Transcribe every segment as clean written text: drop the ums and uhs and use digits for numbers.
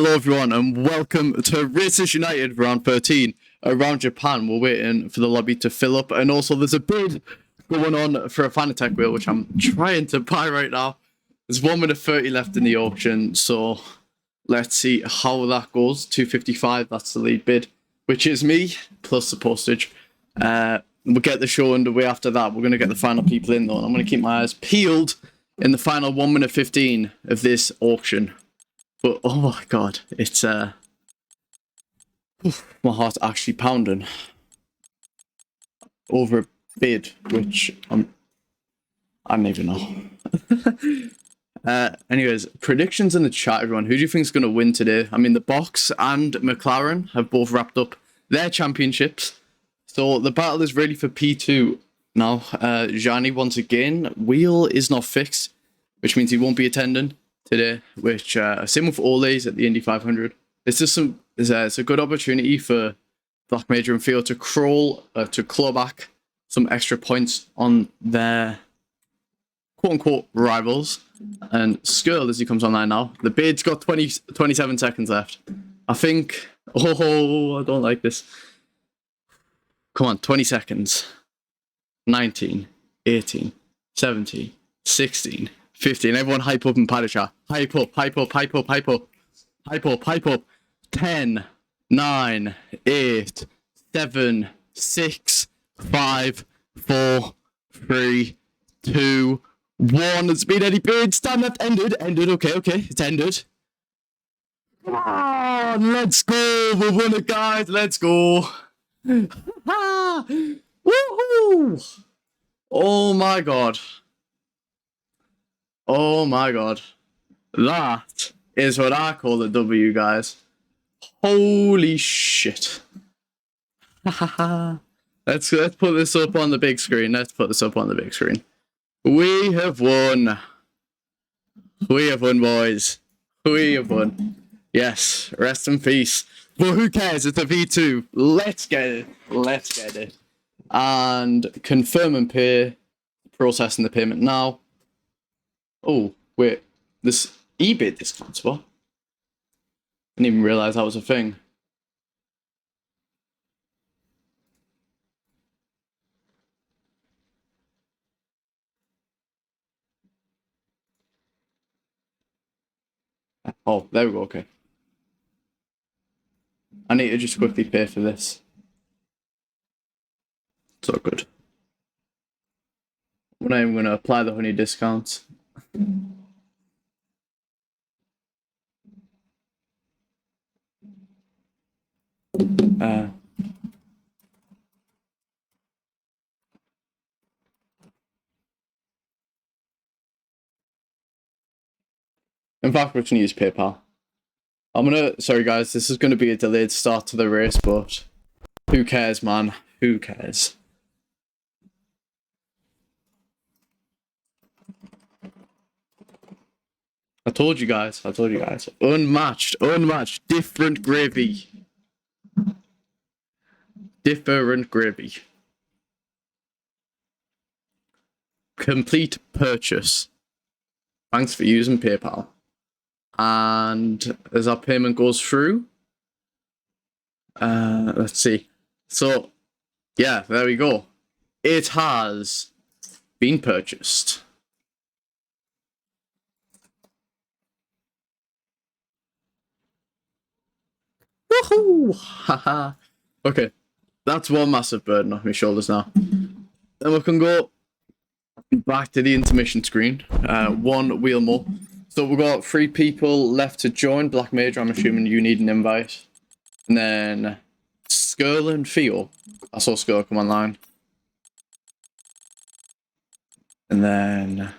Hello everyone and welcome to R13 United round 13 around Japan. We're waiting for the lobby to fill up, and also there's a bid going on for a Fanatec wheel which I'm trying to buy right now. There's 1 minute 30 left in the auction, so let's see how that goes. 255, that's the lead bid, which is me plus the postage. We'll get the show underway after that. We're going to get the final people in though, and I'm going to keep my eyes peeled in the final 1 minute 15 of this auction. But oh my god, it's my heart's actually pounding over a bid, which I don't even know. Anyways, predictions in the chat, everyone. Who do you think is going to win today? I mean, the Box and McLaren have both wrapped up their championships, so the battle is ready for P2 now. Gianni, once again, wheel is not fixed, which means he won't be attending today, which same with Ole's at the Indy 500. It's just it's a good opportunity for Black Major and Field to claw back some extra points on their quote-unquote rivals. And Skirl, as he comes online now, the bid's got 27 seconds left. I think, oh, I don't like this. Come on, 20 seconds. 19, 18, 17, 16, 15. Everyone hype up in Padisha. Hype up, hype up, hype up, hype up. Hype up, hype up. 10, 9, 8, 7, 6, 5, 4, 3, 2, 1. It's been any bid. Stand left. Ended. Okay. It's ended. Come on. Let's go. We've won it, guys. Let's go. Woohoo. Oh my god. Oh my god. That is what I call a W, guys. Holy shit. Let's put this up on the big screen. We have won. We have won, boys. We have won. Yes, rest in peace. But who cares? It's a V2. Let's get it. And confirm and pay. Processing the payment now. Oh, wait. This eBay discounts, what? I didn't even realise that was a thing. Oh, there we go, okay. I need to just quickly pay for this. So good. We're not even going to apply the honey discounts. In fact, we're just going to use PayPal. Sorry guys, this is going to be a delayed start to the race, but who cares, man? Who cares? I told you guys. Unmatched, different gravy. Complete purchase. Thanks for using PayPal. And as our payment goes through, let's see. So, yeah, there we go. It has been purchased. Woohoo! Haha. Okay, that's one massive burden off my shoulders now. Then we can go back to the intermission screen. One wheel more. So we've got 3 people left to join. Black Major, I'm assuming you need an invite. And then Skirl and Theo. I saw Skirl come online. And then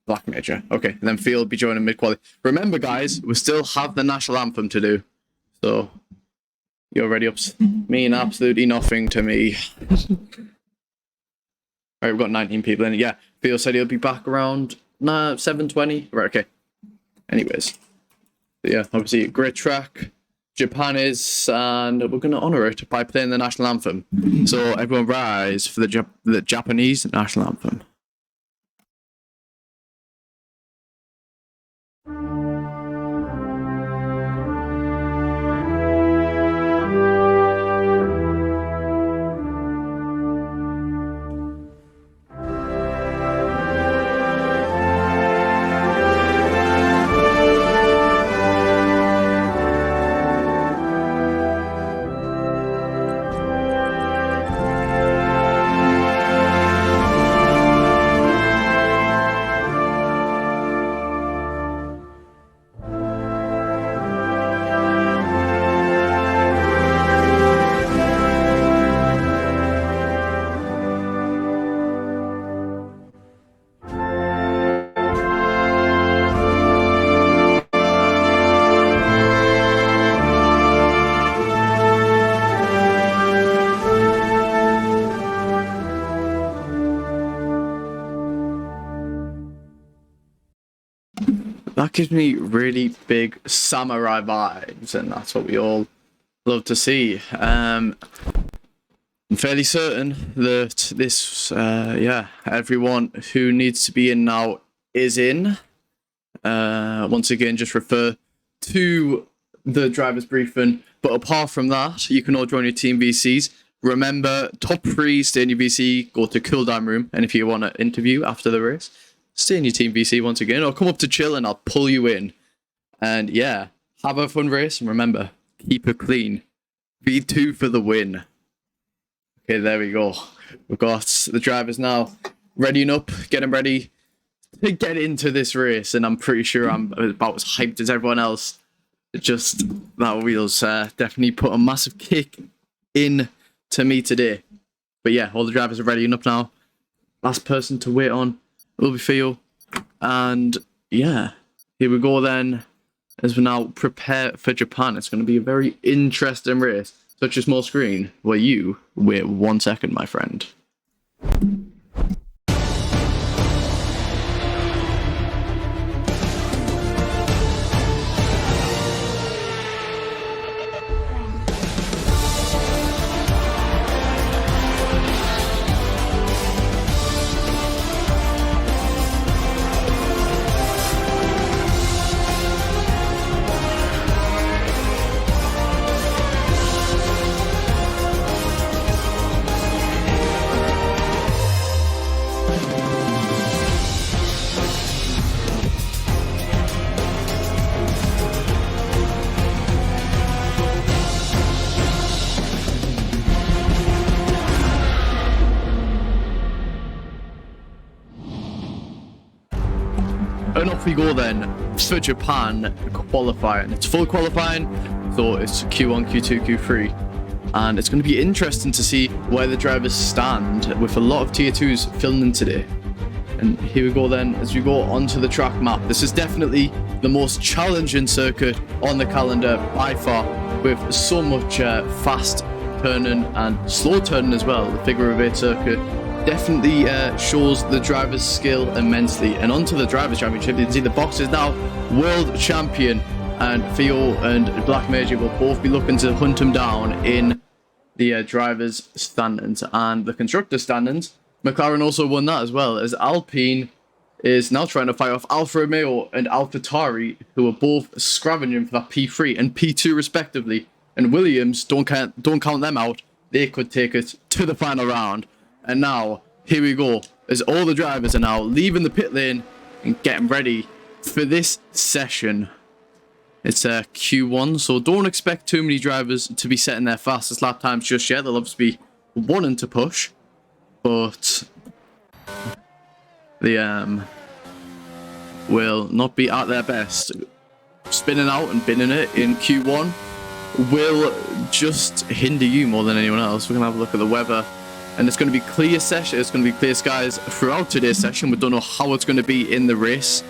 Black Major. Okay, and then Theo will be joining mid-quality. Remember, guys, we still have the national anthem to do. So you're already up. Mean absolutely nothing to me. Alright, we've got 19 people in it. Yeah, Theo said he'll be back around 7:20. Right, okay. Anyways. Yeah, obviously, great track. Japan is, and we're going to honour it by playing the national anthem. So everyone rise for the Japanese national anthem. that gives me really big samurai vibes, and that's what we all love to see. I'm fairly certain that this, everyone who needs to be in now is in. Once again, just refer to the driver's briefing. But apart from that, you can all join your team VCs. Remember, top 3, stay in your VC, go to cooldown room, and if you want to interview after the race, stay in your team VC once again, or come up to chill and I'll pull you in. And yeah, have a fun race, and remember, keep it clean. V2 for the win. Okay, there we go. We've got the drivers now readying up, getting ready to get into this race, and I'm pretty sure I'm about as hyped as everyone else. Just that wheels definitely put a massive kick in to me today. But yeah, all the drivers are readying up now. Last person to wait on will be Theo. And yeah, here we go then, as we now prepare for Japan. It's going to be a very interesting race. Such a small screen where you wait 1 second, my friend. And off we go then for Japan qualifying. It's full qualifying, so it's Q1, Q2, Q3. And it's going to be interesting to see where the drivers stand, with a lot of tier 2s filming today. And here we go then, as we go onto the track map. This is definitely the most challenging circuit on the calendar by far, with so much fast turning and slow turning as well. The figure of 8 circuit definitely shows the driver's skill immensely. And onto the drivers' championship, you can see the box is now world champion, and Theo and Black Major will both be looking to hunt him down in the drivers' standings. And the constructor standings, McLaren also won that as well, as Alpine is now trying to fight off Alfa Romeo and AlphaTauri, who are both scavenging for that P3 and P2 respectively. And Williams, don't count them out, they could take it to the final round. And now, here we go, as all the drivers are now leaving the pit lane and getting ready for this session. It's Q1, so don't expect too many drivers to be setting their fastest lap times just yet. They'll obviously be wanting to push, but they will not be at their best. Spinning out and binning it in Q1 will just hinder you more than anyone else. We're going to have a look at the weather. And it's going to be clear session. It's going to be clear skies throughout today's session. We don't know how it's going to be in the race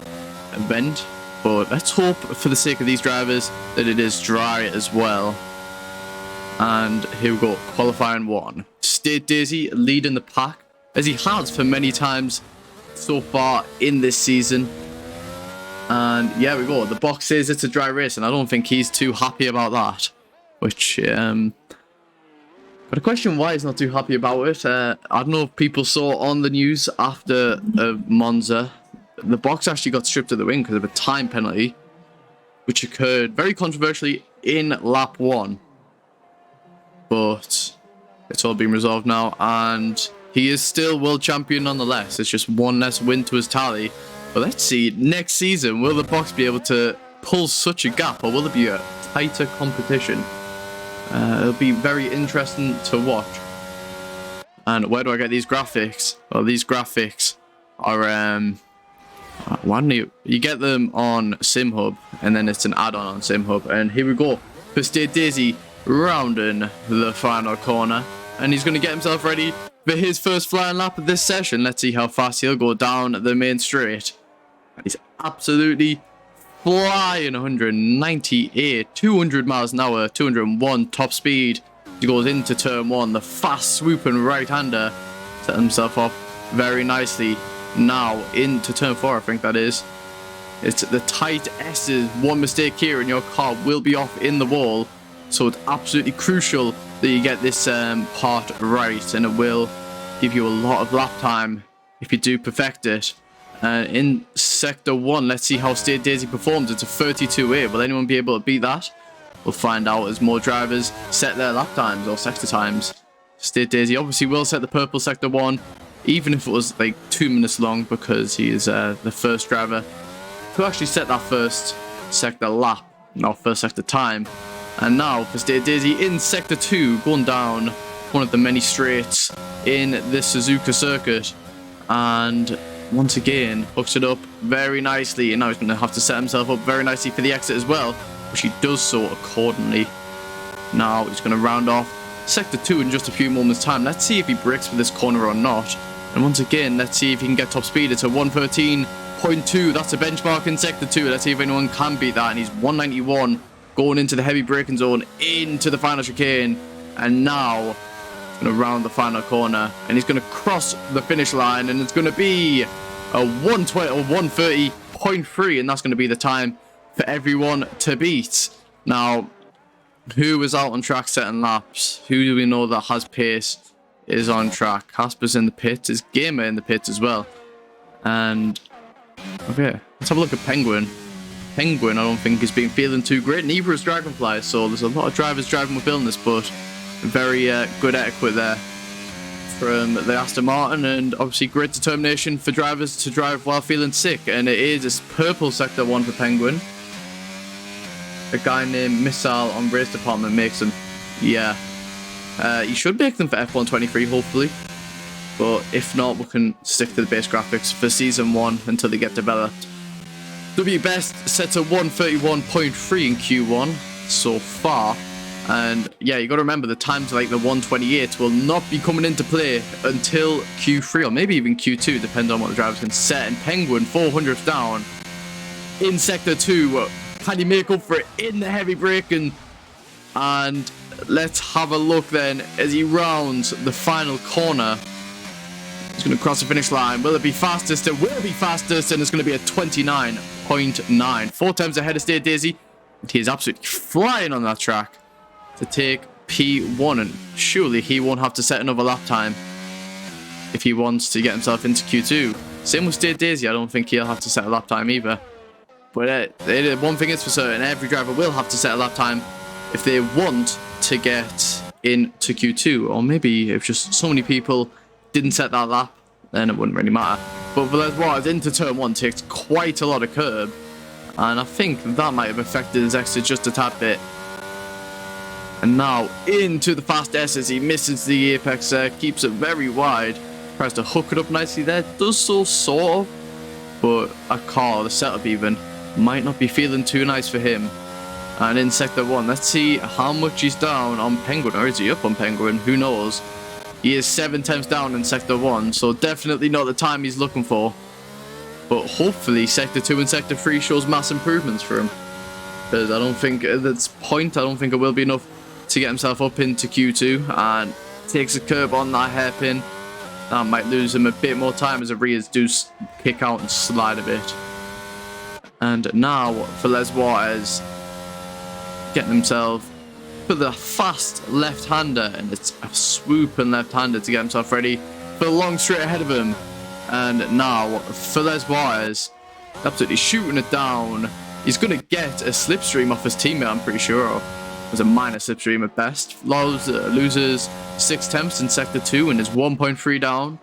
event, but let's hope for the sake of these drivers that it is dry as well. And here we go, qualifying 1. State Daisy leading the pack, as he has for many times so far in this season. And yeah, we go. The box says it's a dry race, and I don't think he's too happy about that. Which got a question why he's not too happy about it. I don't know if people saw on the news after Monza, the box actually got stripped of the wing because of a time penalty, which occurred very controversially in lap 1. But it's all been resolved now, and he is still world champion nonetheless. It's just one less win to his tally. But let's see, next season, will the box be able to pull such a gap, or will it be a tighter competition? It'll be very interesting to watch. And where do I get these graphics? Well, these graphics are why don't you get them on SimHub, and then it's an add-on on SimHub. And here we go for State Daisy rounding the final corner, and he's going to get himself ready for his first flying lap of this session. Let's see how fast he'll go down the main straight. He's absolutely flying, 198, 200 miles an hour, 201 top speed. He goes into turn 1, the fast swooping right-hander set himself off very nicely. Now into turn 4, I think that is. It's the tight S's. One mistake here and your car will be off in the wall. So it's absolutely crucial that you get this part right, and it will give you a lot of lap time if you do perfect it. In Sector 1, let's see how State Daisy performs. It's a 32.8. Will anyone be able to beat that? We'll find out as more drivers set their lap times or sector times. State Daisy obviously will set the purple Sector 1, even if it was like 2 minutes long, because he is the first driver to actually set that first sector lap, not first sector time. And now for State Daisy in Sector 2, going down one of the many straights in this Suzuka circuit. And once again, hooks it up very nicely. And now he's going to have to set himself up very nicely for the exit as well, which he does so accordingly. Now he's going to round off Sector 2 in just a few moments' time. Let's see if he brakes for this corner or not. And once again, let's see if he can get top speed. It's a 113.2. That's a benchmark in Sector 2. Let's see if anyone can beat that. And he's 191. Going into the heavy braking zone, into the final chicane, and now he's going to round the final corner, and he's going to cross the finish line, and it's going to be a 120 or 130.3, and that's going to be the time for everyone to beat. Now, who is out on track setting laps? Who do we know that has pace is on track? Casper's in the pits. Is Gamer in the pits as well? And okay, let's have a look at Penguin. Penguin, I don't think, has been feeling too great. Neither is Dragonfly, so there's a lot of drivers driving with illness, but very good etiquette there from the Aston Martin, and obviously great determination for drivers to drive while feeling sick. And it is this purple Sector 1 for Penguin. A guy named Missile on race department makes them. Yeah. You should make them for F1 23, hopefully. But if not, we can stick to the base graphics for Season 1 until they get developed. W Best sets a 131.3 in Q1 so far. And yeah, you got to remember the times like the 128 will not be coming into play until Q3 or maybe even Q2, depending on what the drivers can set. And Penguin, 400th down in Sector 2. Can he make up for it in the heavy braking? And let's have a look then as he rounds the final corner. He's going to cross the finish line. Will it be fastest? It will be fastest, and it's going to be a 29.9. 4 times ahead of State Daisy. He is absolutely flying on that track to take P1, and surely he won't have to set another lap time if he wants to get himself into Q2. Same with State Daisy. I don't think he'll have to set a lap time either. But one thing is for certain, every driver will have to set a lap time if they want to get into Q2, or maybe if just so many people didn't set that lap, then it wouldn't really matter. But Velez Waters into turn 1 takes quite a lot of curb, and I think that might have affected his exit just a tad bit. And now into the fast S as he misses the apex there, keeps it very wide, tries to hook it up nicely there, does so sort of, but a car, the setup even, might not be feeling too nice for him. And in Sector 1, let's see how much he's down on Penguin, or is he up on Penguin? Who knows? He is 7 tenths down in Sector 1, so definitely not the time he's looking for. But hopefully Sector 2 and Sector 3 shows mass improvements for him. Because I don't think at this point, I don't think it will be enough to get himself up into Q2. And takes a curb on that hairpin. That might lose him a bit more time as the rears do kick out and slide a bit. And now for Les Waters, getting himself for the fast left-hander, and it's a swooping left-hander to get himself ready for the long straight ahead of him. And now for Les Waters, absolutely shooting it down. He's going to get a slipstream off his teammate, I'm pretty sure. It was a minor slipstream at best. Loses 6 tenths in Sector 2 and is 1.3 down.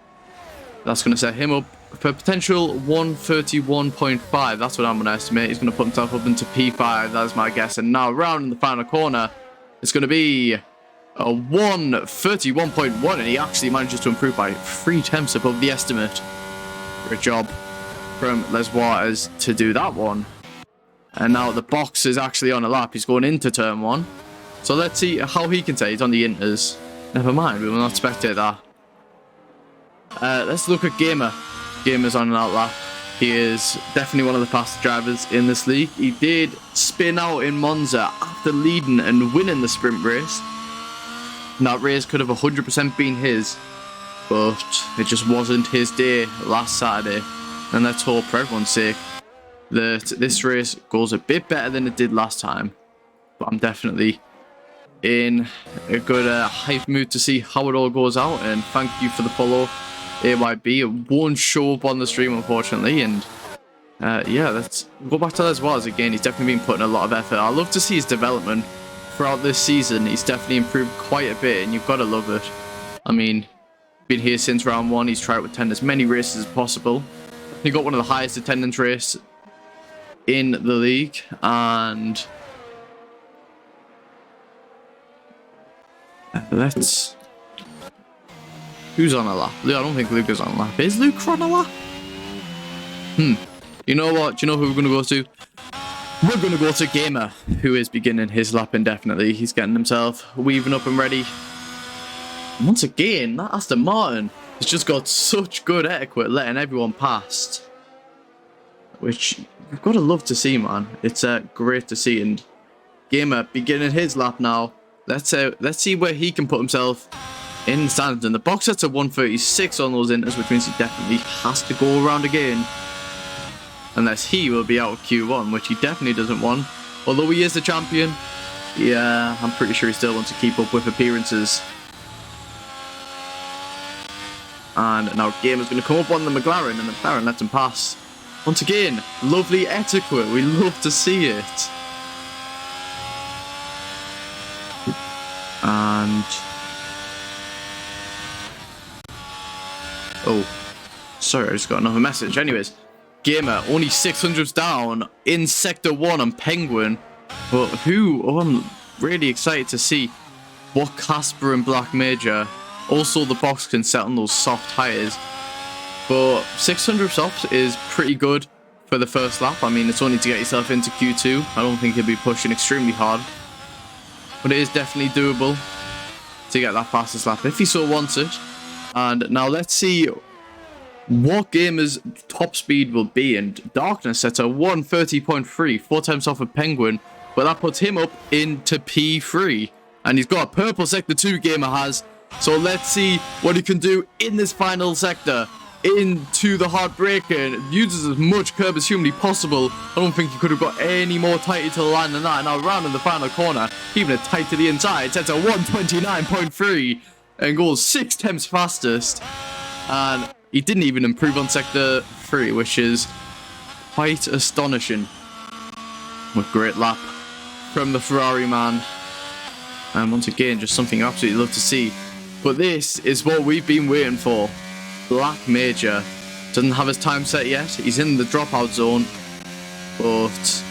That's going to set him up for potential 131.5. That's what I'm going to estimate. He's going to put himself up into P5. That's my guess. And now round in the final corner, it's going to be a 131.1. And he actually manages to improve by 3 tenths above the estimate. Great job from Les Waters to do that one. And now the box is actually on a lap. He's going into turn 1. So let's see how he can say he's on the inters. Never mind, we will not spectate that. Let's look at Gamer. Gamer's on an out lap. He is definitely one of the fastest drivers in this league. He did spin out in Monza after leading and winning the sprint race. And that race could have 100% been his, but it just wasn't his day last Saturday. And let's hope, for everyone's sake, that this race goes a bit better than it did last time. But I'm definitely in a good hype mood to see how it all goes out. And thank you for the follow, AYB. It won't show up on the stream, unfortunately. And yeah, let's go back to Les Wars again. He's definitely been putting a lot of effort. I love to see his development throughout this season. He's definitely improved quite a bit, and you've got to love it. I mean, been here since round 1. He's tried to attend as many races as possible. He got one of the highest attendance rates in the league, and let's... Who's on a lap? I don't think Luke is on a lap. Is Luke on a lap? You know what? Do you know who we're going to go to? We're going to go to Gamer, who is beginning his lap indefinitely. He's getting himself weaving up and ready. Once again, that Aston Martin has just got such good etiquette, letting everyone past. Which you've got to love to see, man. It's great to see. And Gamer beginning his lap now. Let's see where he can put himself in the standings. And the box sets at 136 on those inters, which means he definitely has to go around again. Unless he will be out of Q1, which he definitely doesn't want. Although he is the champion, yeah, I'm pretty sure he still wants to keep up with appearances. And now Gamer's going to come up on the McLaren, and the McLaren lets him pass. Once again, lovely etiquette. We love to see it. And... oh, sorry, I just got another message. Anyways, Gamer only 600s down in Sector 1 on Penguin. But who... oh, I'm really excited to see what Casper and Black Major... also, the box can set on those soft tyres. But 600 softs is pretty good for the first lap. I mean, it's only to get yourself into Q2. I don't think he'll be pushing extremely hard. But it is definitely doable to get that fastest lap if he so wants it. And now let's see what Gamer's top speed will be. And Darkness sets a 130.3, 4 times off of Penguin. But that puts him up into P3. And he's got a purple Sector 2 Gamer has. So let's see what he can do in this final sector. Into the hard braker and uses as much curb as humanly possible. I don't think he could have got any more tighter to the line than that. And now around in the final corner, keeping it tight to the inside, sets a 129.3 and goes 6 times fastest. And he didn't even improve on sector 3, which is quite astonishing. With great lap from the Ferrari man. And once again, just something you absolutely love to see. But this is what we've been waiting for. Black Major doesn't have his time set yet. He's in the dropout zone. But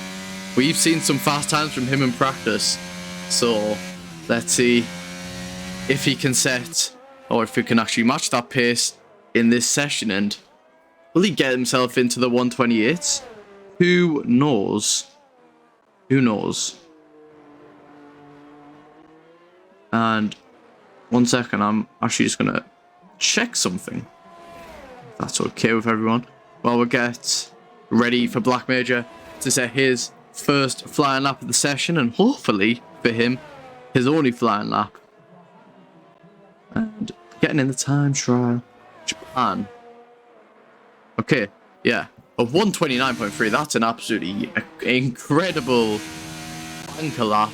we've seen some fast times from him in practice. So let's see if he can set, or if he can actually match that pace in this session. And will he get himself into the 128s? Who knows? Who knows? And 1 second, I'm actually just going to check something. If that's okay with everyone. While we get ready for Black Major to set his first flying lap of the session. And hopefully, for him, his only flying lap. And getting in the time trial. Japan. Okay, yeah. A 129.3, that's an absolutely incredible anchor lap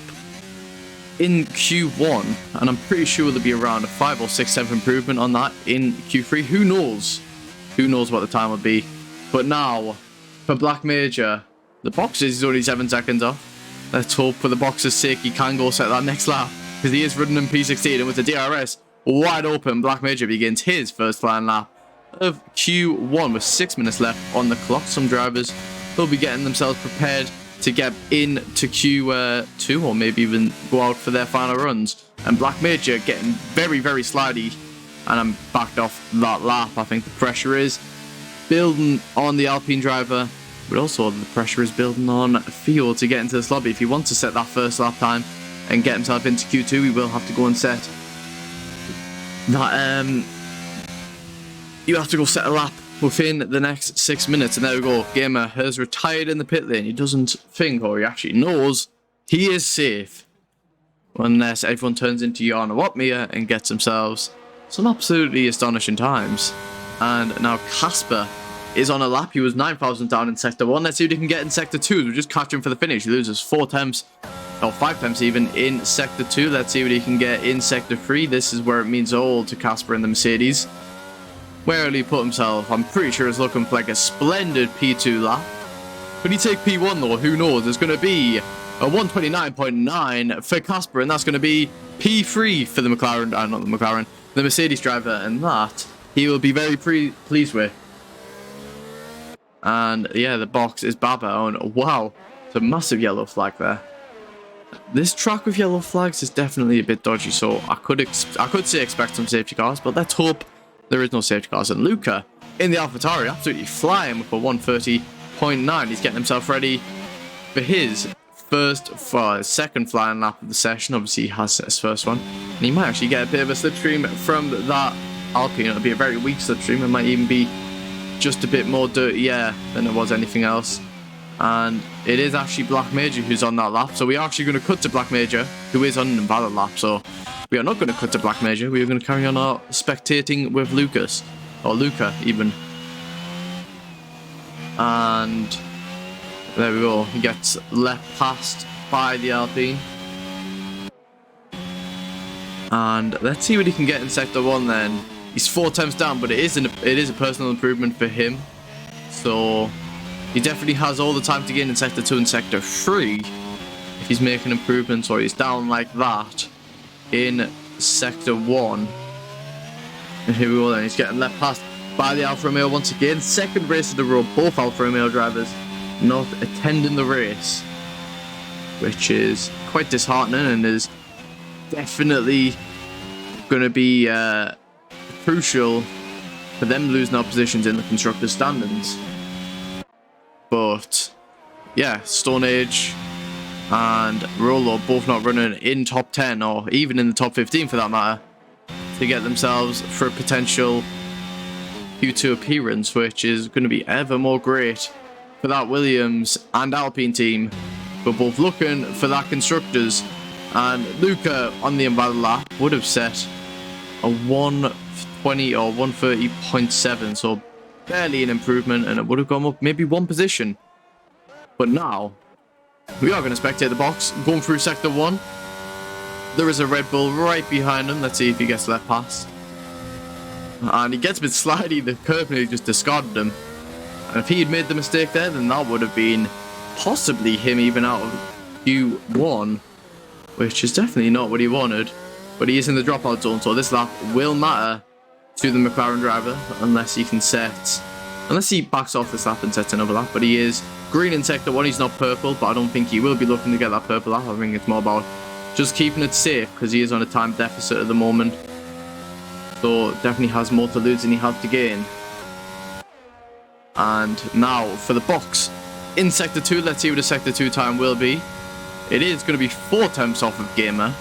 in Q1, and I'm pretty sure there'll be around a 5 or 6 7 improvement on that in Q3. Who knows? Who knows what the time will be? But now, for Black Major, the boxes is only 7 seconds off. Let's hope for the box's sake he can go set that next lap, because he is running in P16, and with the DRS wide open, Black Major begins his first flying lap of Q1 with 6 minutes left on the clock. Some drivers will be getting themselves prepared to get into Q2 or maybe even go out for their final runs. And Black Major getting very, very slidey, and I'm backed off that lap. I think the pressure is building on the Alpine driver, but also the pressure is building on Theo to get into this lobby. If he wants to set that first lap time and get himself into Q2, he will have to go and set that you have to go set a lap within the next 6 minutes. And there we go. Gamer has retired in the pit lane. He doesn't think, or he actually knows, he is safe. Unless everyone turns into Yana Watmir and gets themselves some absolutely astonishing times. And now Casper is on a lap. He was 9,000 down in Sector 1. Let's see what he can get in Sector 2. We'll just catch him for the finish. He loses 4 times, or 5 times even, in Sector 2. Let's see what he can get in Sector 3. This is where it means all to Casper and the Mercedes. Where will he put himself? I'm pretty sure it's looking for like a splendid P2 lap. Could he take P1 though? Who knows? There's going to be a 129.9 for Casper, and that's going to be P3 for the McLaren, not the McLaren, the Mercedes driver, and that he will be very pleased with. And yeah, the box is Baba, and wow, it's a massive yellow flag there. This track with yellow flags is definitely a bit dodgy, so I could say expect some safety cars, but let's hope there is no safety cars. And Luca in the AlphaTauri absolutely flying with a 130.9. He's getting himself ready for his second flying lap of the session. Obviously he has his first one, and he might actually get a bit of a slipstream from that Alpine. It'll be a very weak slipstream. It might even be just a bit more dirty air than it was anything else. And it is actually Black Major who's on that lap, so we are actually going to cut to Black Major, who is on an invalid lap. So we are not going to cut to Black Major. We are going to carry on our spectating with Lucas, or Luca even. And there we go. He gets left past by the Alpine. And let's see what he can get in Sector 1 then. He's 4 times down, but it is a personal improvement for him. So he definitely has all the time to gain in Sector 2 and Sector 3 if he's making improvements, or he's down like that in Sector 1. And here we go then. He's getting left past by the Alfa Romeo once again. Second race of the road. Both Alfa Romeo drivers not attending the race, which is quite disheartening and is definitely going to be crucial for them losing our positions in the constructors' standings. But yeah, Stone Age and Rolo both not running in top 10 or even in the top 15 for that matter to get themselves for a potential Q2 appearance, which is going to be ever more great for that Williams and Alpine team. We're both looking for that constructors, and Luca on the invalid lap would have set a 120 or 130.7, so barely an improvement, and it would have gone up maybe 1 position. But now we are going to spectate the box going through Sector 1. There is a Red Bull right behind him. Let's see if he gets left past. And he gets a bit slidey. The curb nearly just discarded him. And if he had made the mistake there, then that would have been possibly him even out of Q1, which is definitely not what he wanted. But he is in the dropout zone, so this lap will matter to the McLaren driver unless he backs off this lap and sets another lap. But he is green in Sector 1. He's not purple, but I don't think he will be looking to get that purple lap. I think it's more about just keeping it safe because he is on a time deficit at the moment. So definitely has more to lose than he has to gain. And now for the box in Sector 2. Let's see what the Sector 2 time will be. It is going to be 4 times off of Gamer.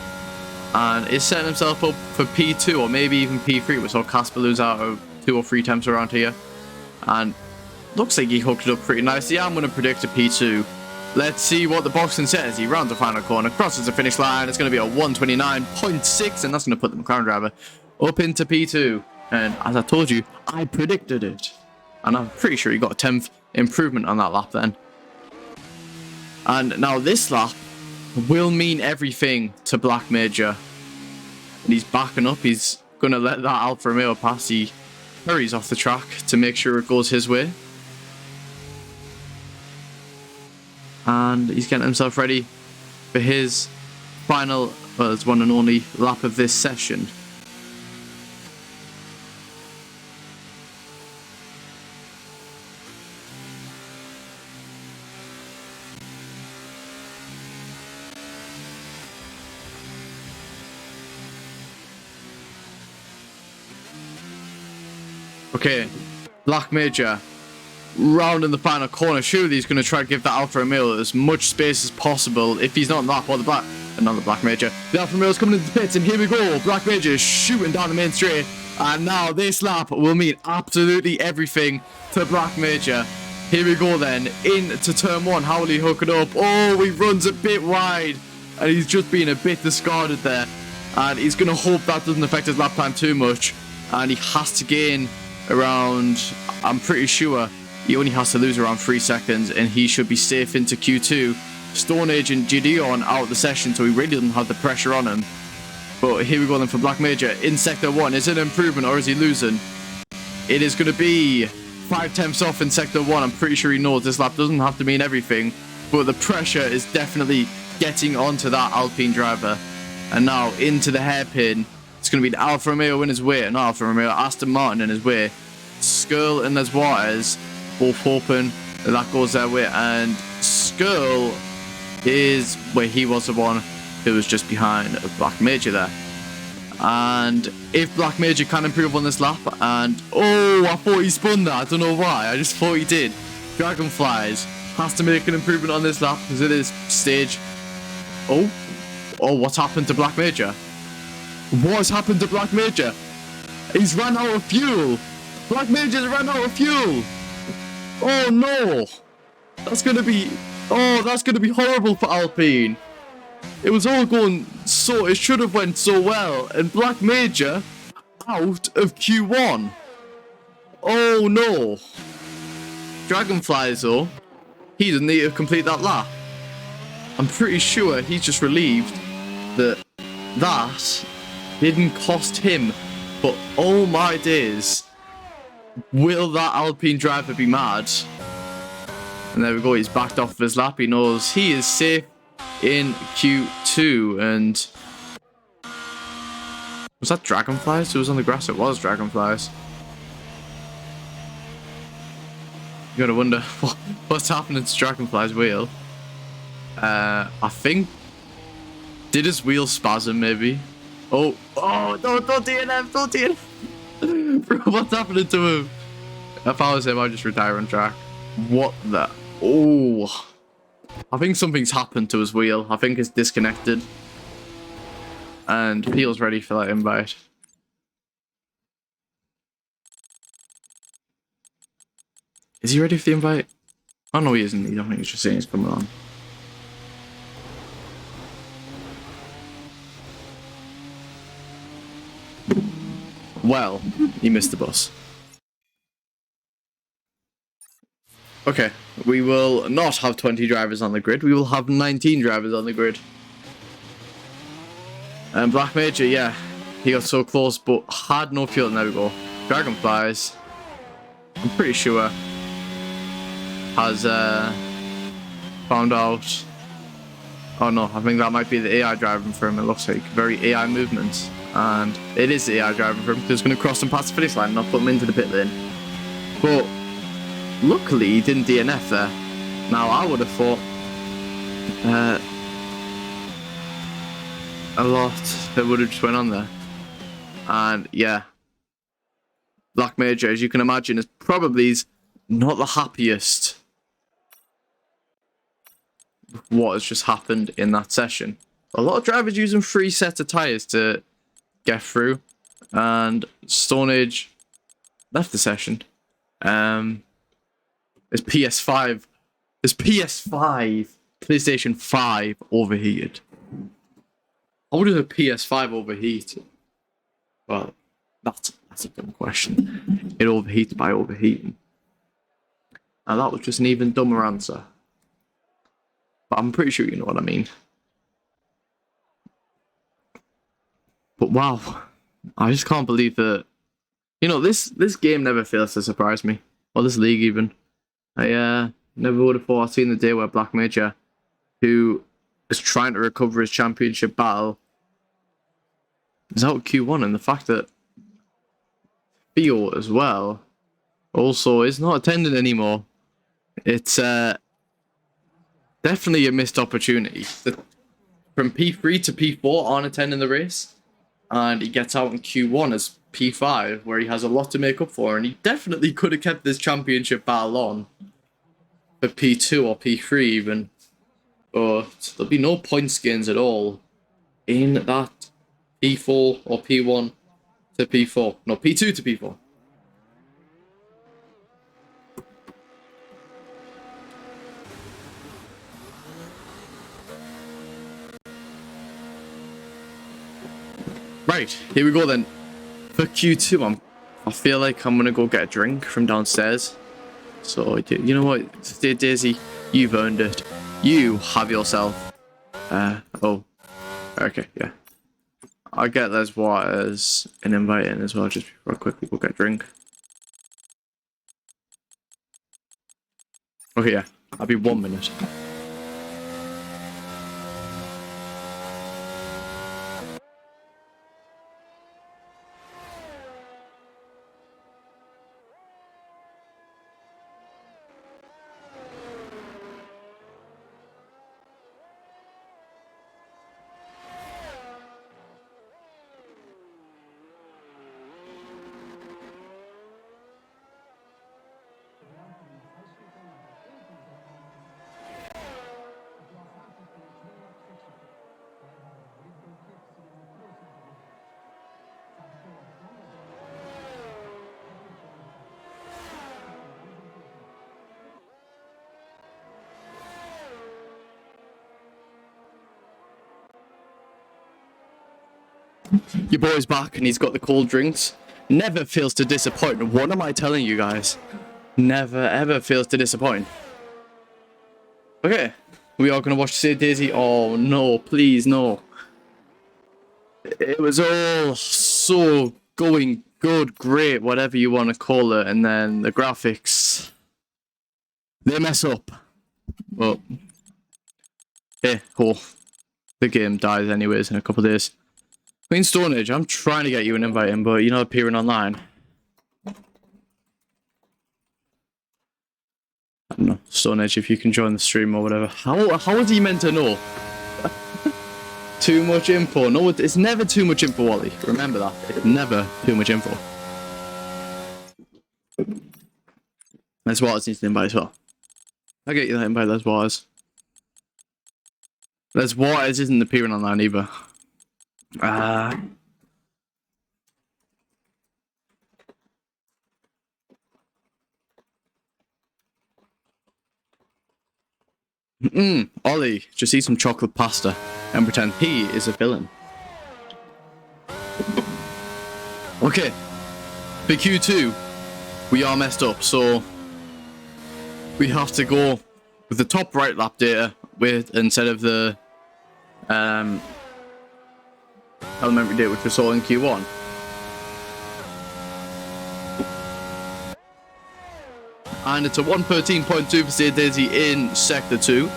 And is setting himself up for P2 or maybe even P3. We saw Casper lose out of 2 or 3 times around here. And looks like he hooked it up pretty nicely. I'm going to predict a P2. Let's see what the boxing says. He rounds the final corner, crosses the finish line. It's going to be a 129.6, and that's going to put the McLaren driver up into P2. And as I told you, I predicted it. And I'm pretty sure he got a 10th improvement on that lap then. And now this lap will mean everything to Black Major. And he's backing up. He's going to let that Alfa Romeo pass. He hurries off the track to make sure it goes his way. And he's getting himself ready for his final, well, his one and only lap of this session. Okay, Black Major rounding the final corner. Surely he's going to try to give that Alfa Romeo as much space as possible. If he's not in the lap, or another Black Major. The Alfa Romeo is coming into the pits, and here we go. Black Major is shooting down the main straight. And now this lap will mean absolutely everything to Black Major. Here we go then, into turn 1. How will he hook it up? Oh, he runs a bit wide. And he's just being a bit discarded there. And he's going to hope that doesn't affect his lap time too much. And he has to gain around, I'm pretty sure, he only has to lose around 3 seconds, and he should be safe into Q2. Stone Age and Gideon out of the session, so he really doesn't have the pressure on him. But here we go then for Black Major in Sector 1. Is it an improvement or is he losing? It is going to be 5/10 off in Sector 1. I'm pretty sure he knows this lap doesn't have to mean everything, but the pressure is definitely getting onto that Alpine driver. And now into the hairpin. It's going to be an Alfa Romeo in his way. Not Alfa Romeo, Aston Martin in his way. Skirl and Les Waters both hoping that goes their way. And Skirl is where he was the one who was just behind Black Major there. And if Black Major can improve on this lap, and oh, I thought he spun that. I don't know why. I just thought he did. Dragonflies has to make an improvement on this lap because it is stage. Oh, what's happened to Black Major? What has happened to Black Major? He's run out of fuel. Black Major's run out of fuel. Oh no, that's gonna be horrible for Alpine. It was all going so, it should have went so well, and Black Major out of Q1. Oh no. Dragonflies though, he doesn't need to complete that lap. I'm pretty sure he's just relieved that that didn't cost him. But oh my days, will that Alpine driver be mad? And there we go, he's backed off of his lap. He knows he is safe in Q2. And was that Dragonflies who was on the grass? It was Dragonflies. You gotta wonder what's happening to Dragonfly's wheel. I think, did his wheel spasm maybe? Oh, don't DNF, don't DNF. Bro, what's happening to him? If I was him, I'd just retire on track. What the? Oh, I think something's happened to his wheel. I think it's disconnected. And feels ready for that invite. Is he ready for the invite? Oh no, he isn't. I don't think he's just saying he's coming on. Well, he missed the bus. Okay, we will not have 20 drivers on the grid. We will have 19 drivers on the grid. And Black Major, yeah, he got so close, but had no fuel. And there we go. Dragonflies, I'm pretty sure, has found out. Oh no, I think that might be the AI driving for him. It looks like very AI movements. And it is the AI driving for him because it's going to cross him past the finish line and not put him into the pit lane. But luckily he didn't DNF there. Now I would have thought a lot that would have just went on there. And yeah, Black Major, as you can imagine, is probably not the happiest with what has just happened in that session. A lot of drivers using 3 sets of tyres to get through, and Stone Age left the session. His PS5, PlayStation 5 overheated. How does a PS5 overheat? Well, that's a dumb question. It overheats by overheating. And that was just an even dumber answer. But I'm pretty sure you know what I mean. But wow, I just can't believe that. You know, this game never fails to surprise me. Or this league even. I never would have thought I'd seen the day where Black Major, who is trying to recover his championship battle, is out of Q1, and the fact that Theo as well also is not attending anymore. It's definitely a missed opportunity. From P3 to P4 aren't attending the race. And he gets out in Q1 as P5, where he has a lot to make up for. And he definitely could have kept this championship battle on for P2 or P3 even. But there'll be no points gains at all in that P4 or P1 to P4. No, P2 to P4. Right, here we go then. For Q2, I feel like I'm going to go get a drink from downstairs. So, you know what, Daisy, you've earned it. You have yourself. Oh. Okay, yeah. I'll get Les Waters an invite in as well, just before I quickly go get a drink. Okay, yeah. I'll be 1 minute. Your boy's back and he's got the cold drinks. Never fails to disappoint. What am I telling you guys? Never ever fails to disappoint. Okay, we are going to watch Sid Daisy. Oh no, please no. It was all so going good, great, whatever you want to call it, and then the graphics, they mess up. Well, hey, oh, the game dies anyways in a couple of days. Queen Stone Age, I'm trying to get you an invite in, but you're not appearing online. I don't know, Stone Age, if you can join the stream or whatever. How is he meant to know? Too much info. No, it's never too much info, Wally. Remember that. It's never too much info. Les Waters needs an invite as well. I'll get you that invite, Les Waters. Les Waters isn't appearing online either. Ollie, just eat some chocolate pasta and pretend he is a villain. Okay, for Q2, we are messed up, so we have to go with the top right lap data with instead of the elementary data which we saw in Q1. And it's a 113.2 for Sid Daisy in Sector 2.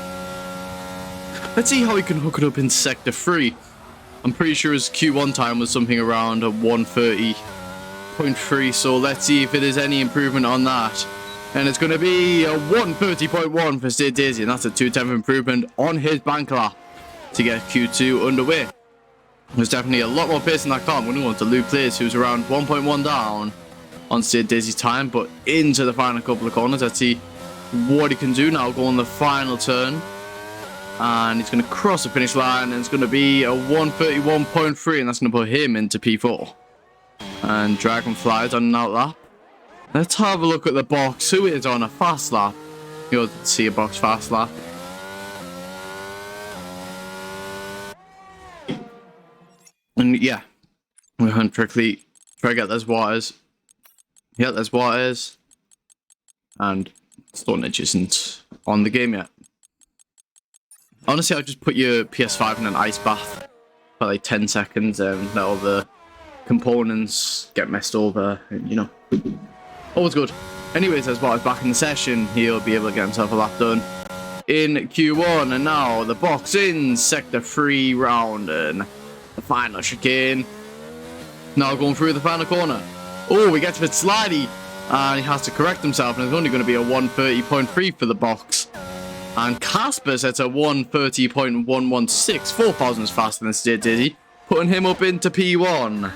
Let's see how we can hook it up in Sector 3. I'm pretty sure his Q1 time was something around a 130.3, so let's see if it is any improvement on that. And it's going to be a 130.1 for Sid Daisy, and that's a 2/10 improvement on his bank lap to get Q2 underway. There's definitely a lot more pace in that car. I'm going to go on to Luke Place, who's around 1.1 down on Sid Daisy's time, but into the final couple of corners. Let's see what he can do now. Go on the final turn, and he's going to cross the finish line, and it's going to be a 131.3, and that's going to put him into P4. And Dragonfly's on an out lap. Let's have a look at the box. Who is on a fast lap? You'll see a box fast lap. And yeah, we're going to quickly try to get those waters. Yeah, there's Waters. And Stone Age isn't on the game yet. Honestly, I'll just put your PS5 in an ice bath for like 10 seconds and let all the components get messed over, and, you know. Always good. Anyways, as Waters back in the session, he'll be able to get himself a lap done in Q1. And now the box in Sector 3 round and the final chicane. Now going through the final corner. Oh, we get to it slidey, and he has to correct himself, and it's only going to be a 130.3 for the box. And Casper sets a 130.116, 4,000 faster than Sid Daisy, putting him up into P1.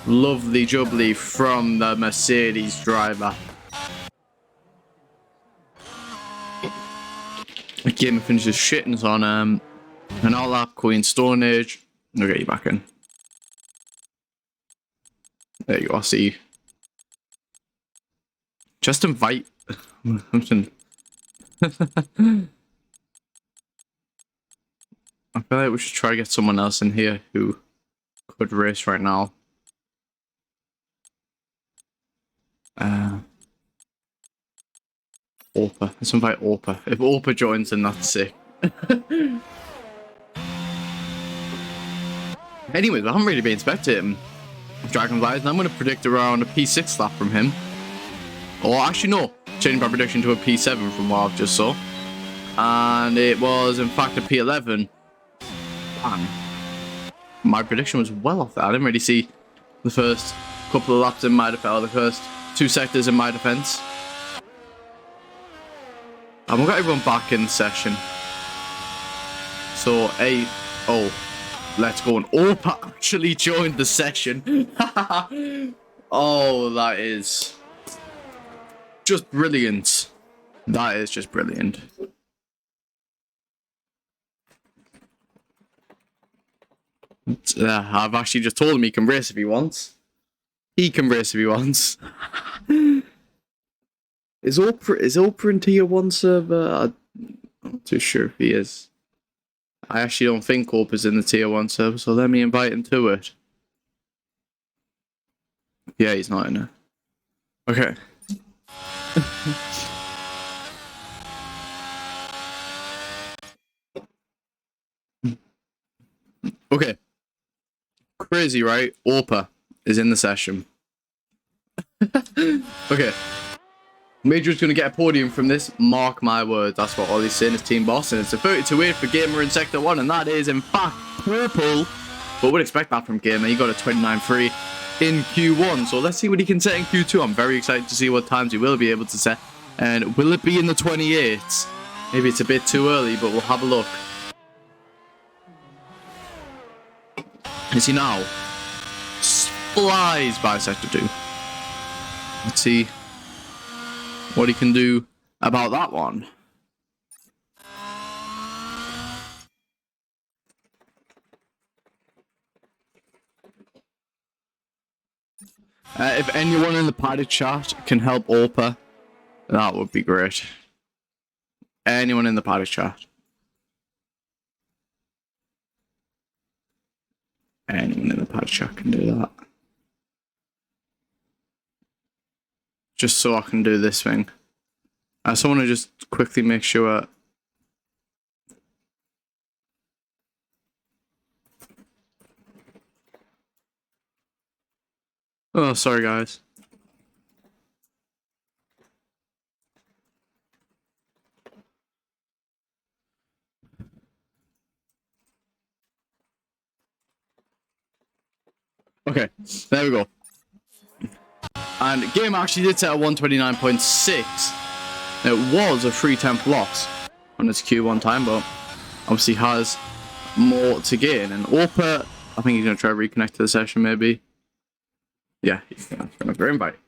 Lovely jubbly from the Mercedes driver. The game finishes shitting on an all-lap Queen Stone Age. I'll get you back in. There you go, I see. Just invite. I feel like we should try to get someone else in here who could race right now. Orpa. Let's invite Orpa. If Orpa joins, then that's sick. Anyways, I haven't really been expecting Dragonflies, and I'm going to predict around a P6 slap from him. Or actually, no. Changing my prediction to a P7 from what I've just saw. And it was, in fact, a P11. Bang. My prediction was well off that. I didn't really see the first couple of laps in my defense, the first 2 sectors in my defense. And we've got everyone back in session. So, let's go. And Orpa actually joined the session. Oh, that is just brilliant. That is just brilliant. I've actually just told him he can race if he wants. He can race if he wants. Is Orpa in tier 1 server? I'm not too sure if he is. I actually don't think Orpa's in the tier 1 server, so let me invite him to it. Yeah, he's not in it. Okay. Okay. Crazy, right? Orpa is in the session. Okay. Major's going to get a podium from this. Mark my words. That's what Ollie's saying, his team boss. And it's a 32-8 for Gamer in Sector 1. And that is, in fact, purple. But we'd expect that from Gamer. He got a 29-3 in Q1. So let's see what he can set in Q2. I'm very excited to see what times he will be able to set. And will it be in the 28s? Maybe it's a bit too early, but we'll have a look. Is he now? Flies by Sector 2. Let's see what he can do about that one. If anyone in the party chat can help Orpa, that would be great. Anyone in the party chat. Anyone in the party chat can do that. Just so I can do this thing. I also want to just quickly make sure. Oh, sorry guys. Okay, there we go. And the game actually did set a 129.6. It was a 3/10 loss on its Q1 time, but obviously has more to gain. And Orpa, I think he's going to try to reconnect to the session maybe. Yeah, he's going to another invite.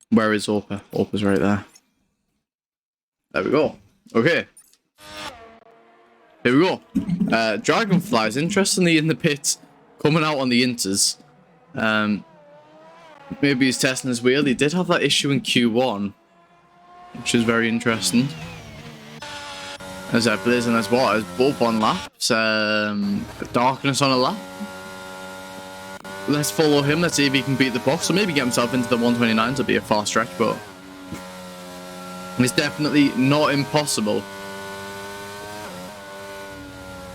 Where is Orpa? Orpa's right there. There we go. Okay. Here we go. Dragonflies, interestingly, in the pit, coming out on the inters. Maybe he's testing his wheel. He did have that issue in Q1, which is very interesting. As Blizz and as Waters, both on laps. Darkness on a lap. Let's follow him. Let's see if he can beat the box. So maybe get himself into the 129s. It'll be a far stretch, but it's definitely not impossible.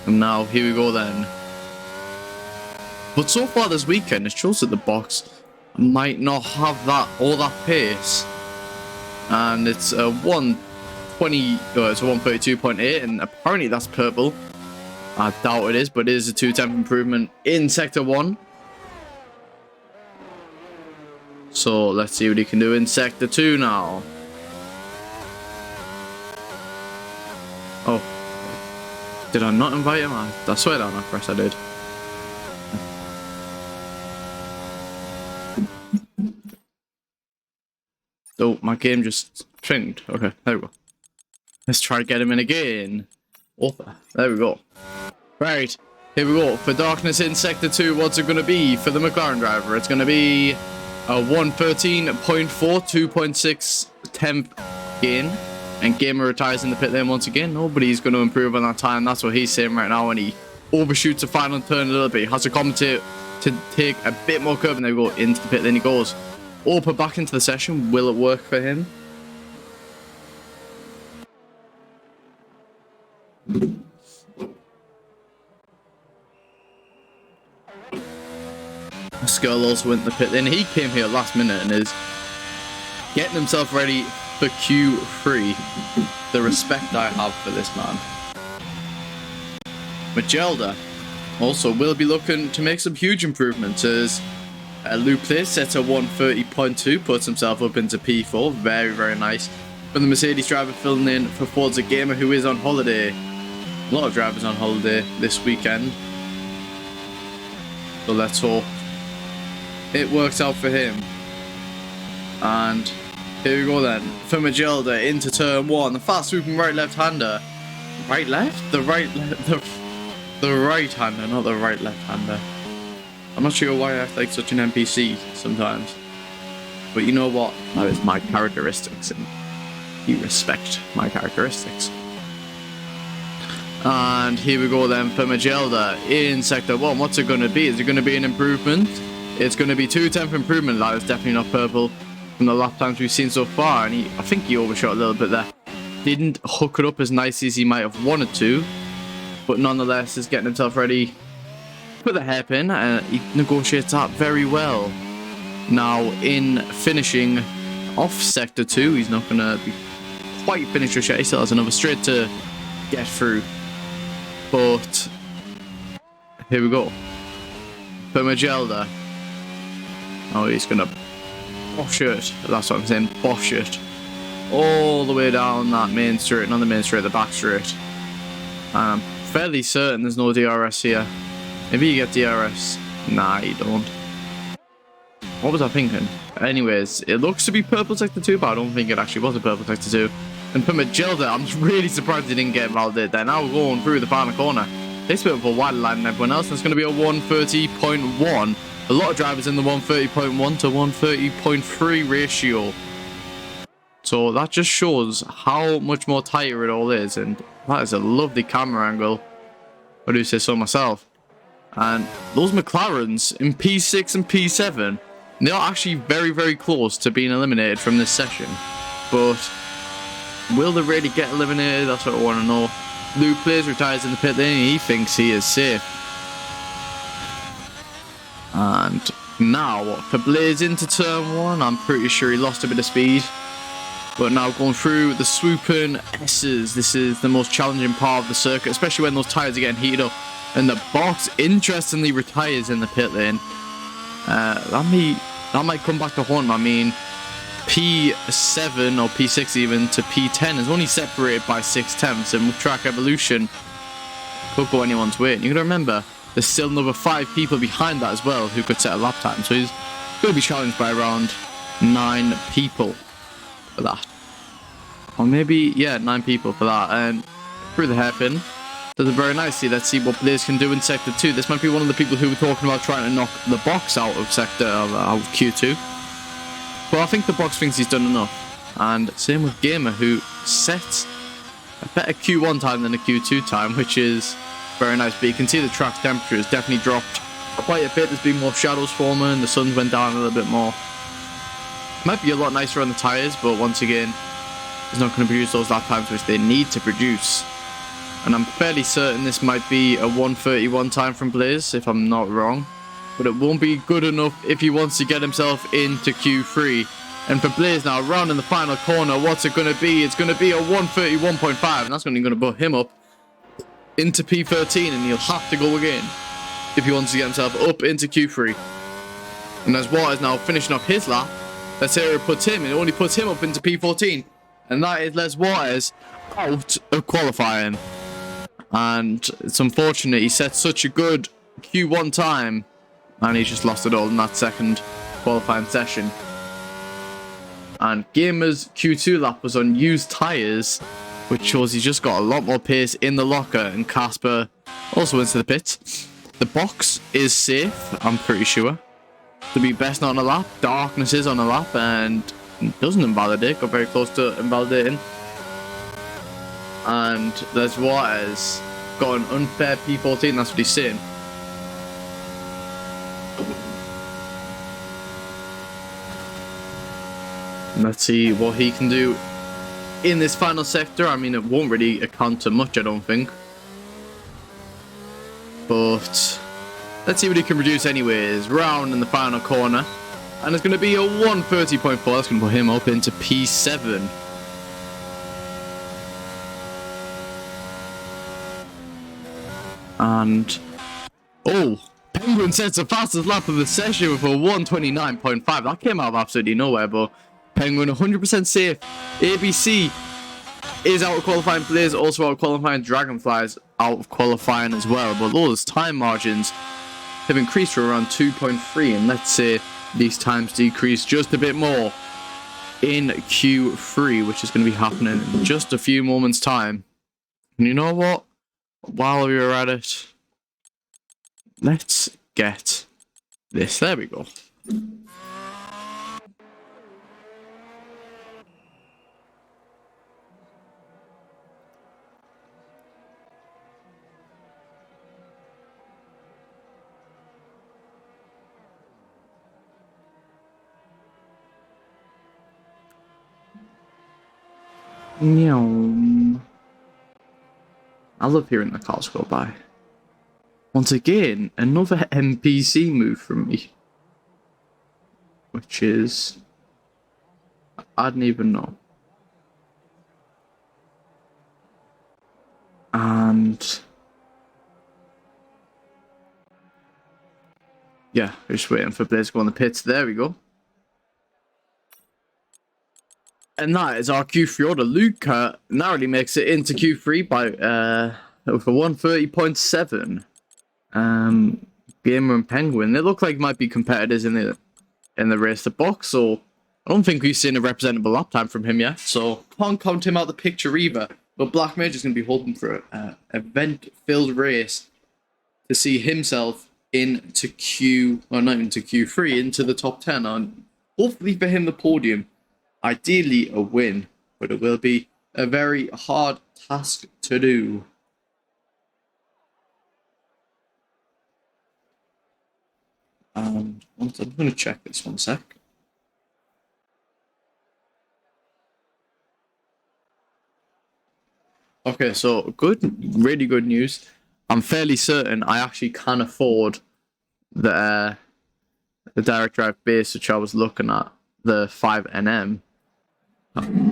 And now, here we go then. But so far this weekend, it shows that the box might not have that all that pace. And it's a 120, it's a 132.8, and apparently that's purple. I doubt it is, but it is a 2/10 improvement in Sector 1. So let's see what he can do in Sector 2 now. Oh. Did I not invite him? I swear down at first I did. Oh, my game just changed. Okay, there we go. Let's try to get him in again. Oh, there we go. Right, here we go. For Darkness in Sector 2, what's it going to be for the McLaren driver? It's going to be a 113.4, 2.6 temp gain. And Gamer retires in the pit lane once again. Nobody's going to improve on that time. That's what he's saying right now. And he overshoots the final turn a little bit. He has to commentate to take a bit more curve, and then we go into the pit. Then he goes upper back into the session. Will it work for him? Skull also went to the pit. Then he came here last minute and is getting himself ready for Q3. The respect I have for this man. Magelda also will be looking to make some huge improvements as Luple sets a 130.2, puts himself up into P4. Very, very nice. But the Mercedes driver filling in for Forza Gamer, who is on holiday. A lot of drivers on holiday this weekend. So let's hope it works out for him. And here we go then. For Magelda into turn 1. The fast swooping right left-hander. Right left? The right the right-hander, not the right left-hander. I'm not sure why I act like such an NPC sometimes. But you know what? That is my characteristics, and you respect my characteristics. And here we go then for Magelda in Sector 1. What's it going to be? Is it going to be an improvement? It's going to be 2/10 improvement. That is definitely not purple from the lap times we've seen so far. And I think he overshot a little bit there. Didn't hook it up as nicely as he might have wanted to. But nonetheless is getting himself ready for the hairpin. And he negotiates that very well. Now in finishing off Sector 2, he's not going to be quite finished just yet. He still has another straight to get through. But here we go. For Magelda. Oh, he's going to bosh it. That's what I'm saying. Bosh it. All the way down that main straight. Not the main straight, the back straight. I'm fairly certain there's no DRS here. Maybe you get DRS. Nah, you don't. What was I thinking? Anyways, it looks to be purple sector 2, but I don't think it actually was a purple sector 2. And for Magelda, I'm just really surprised he didn't get validated there. Now we're going through the final corner. This bit of a wider line than everyone else. There's going to be a 130.1. A lot of drivers in the 130.1 to 130.3 ratio. So that just shows how much more tighter it all is. And that is a lovely camera angle. I do say so myself. And those McLarens in P6 and P7, they are actually very, very close to being eliminated from this session. But will they really get eliminated? That's what I want to know. Luple retires in the pit lane. He thinks he is safe. And now for Blaze into turn 1, I'm pretty sure he lost a bit of speed. But now going through the swooping S's, this is the most challenging part of the circuit, especially when those tyres are getting heated up. And the box interestingly retires in the pit lane. That might come back to haunt him. I mean, P7 or P6 even to P10 is only separated by 6/10, and with track evolution could go anyone's way. And you gotta remember, there's still another 5 people behind that as well who could set a lap time. So he's gonna be challenged by around 9 people for that. Or maybe, yeah, 9 people for that. And through the hairpin, does it very nicely. Let's see what Blaze can do in Sector 2. This might be one of the people who were talking about trying to knock the box out of Q2. But I think the box thinks he's done enough. And same with Gamer, who sets a better Q1 time than a Q2 time, which is very nice. But you can see the track temperature has definitely dropped quite a bit. There's been more shadows forming. The sun's went down a little bit more. Might be a lot nicer on the tyres, but once again, it's not going to produce those lap times which they need to produce. And I'm fairly certain this might be a 1:31 time from Blaze, if I'm not wrong. But it won't be good enough if he wants to get himself into Q3. And for Blaze now, around in the final corner, what's it going to be? It's going to be a 1:31.5, and that's going to put him up into P13, and he'll have to go again if he wants to get himself up into Q3. And as Waters now finishing off his lap, let's say it puts him, it only puts him up into P14. And that is Les Waters out of qualifying. And it's unfortunate, he set such a good Q1 time, and he just lost it all in that second qualifying session. And Gamer's Q2 lap was on used tyres, which shows he's just got a lot more pace in the locker, and Casper also into the pits. The box is safe, I'm pretty sure. To be best not on a lap, Darkness is on a lap, and doesn't invalidate, got very close to invalidating. And there's Waters got an unfair P14, that's what he's saying. Let's see what he can do in this final sector. I mean, it won't really account to much, I don't think. But let's see what he can produce anyways. Round in the final corner. And it's going to be a 130.4. That's going to put him up into P7. And... oh! Penguin sets the fastest lap of the session with a 129.5. That came out of absolutely nowhere, but Penguin 100% safe. ABC is out of qualifying. Blaze also out of qualifying. Dragonflies out of qualifying as well. But those time margins have increased to around 2.3. And let's say these times decrease just a bit more in Q3, which is going to be happening in just a few moments' time. And you know what? While we were at it, let's get this. There we go. Meow. I love hearing the cars go by. Once again, another NPC move from me. Which is... I didn't even know. And... yeah, we're just waiting for Blaze to go on the pits. There we go. And that is our Q3 order. Luca narrowly makes it into Q3 by over 130.7. Gamer and Penguin, they look like might be competitors in the race to box, so I don't think we've seen a representable lap time from him yet, so can't count him out the picture either. But Black Major's going to be hoping for an event-filled race to see himself into Q3, into the top 10, and hopefully for him the podium. Ideally a win, but it will be a very hard task to do. I'm going to check this 1 sec. Okay, so really good news. I'm fairly certain I actually can afford the direct drive base, which I was looking at, the 5NM.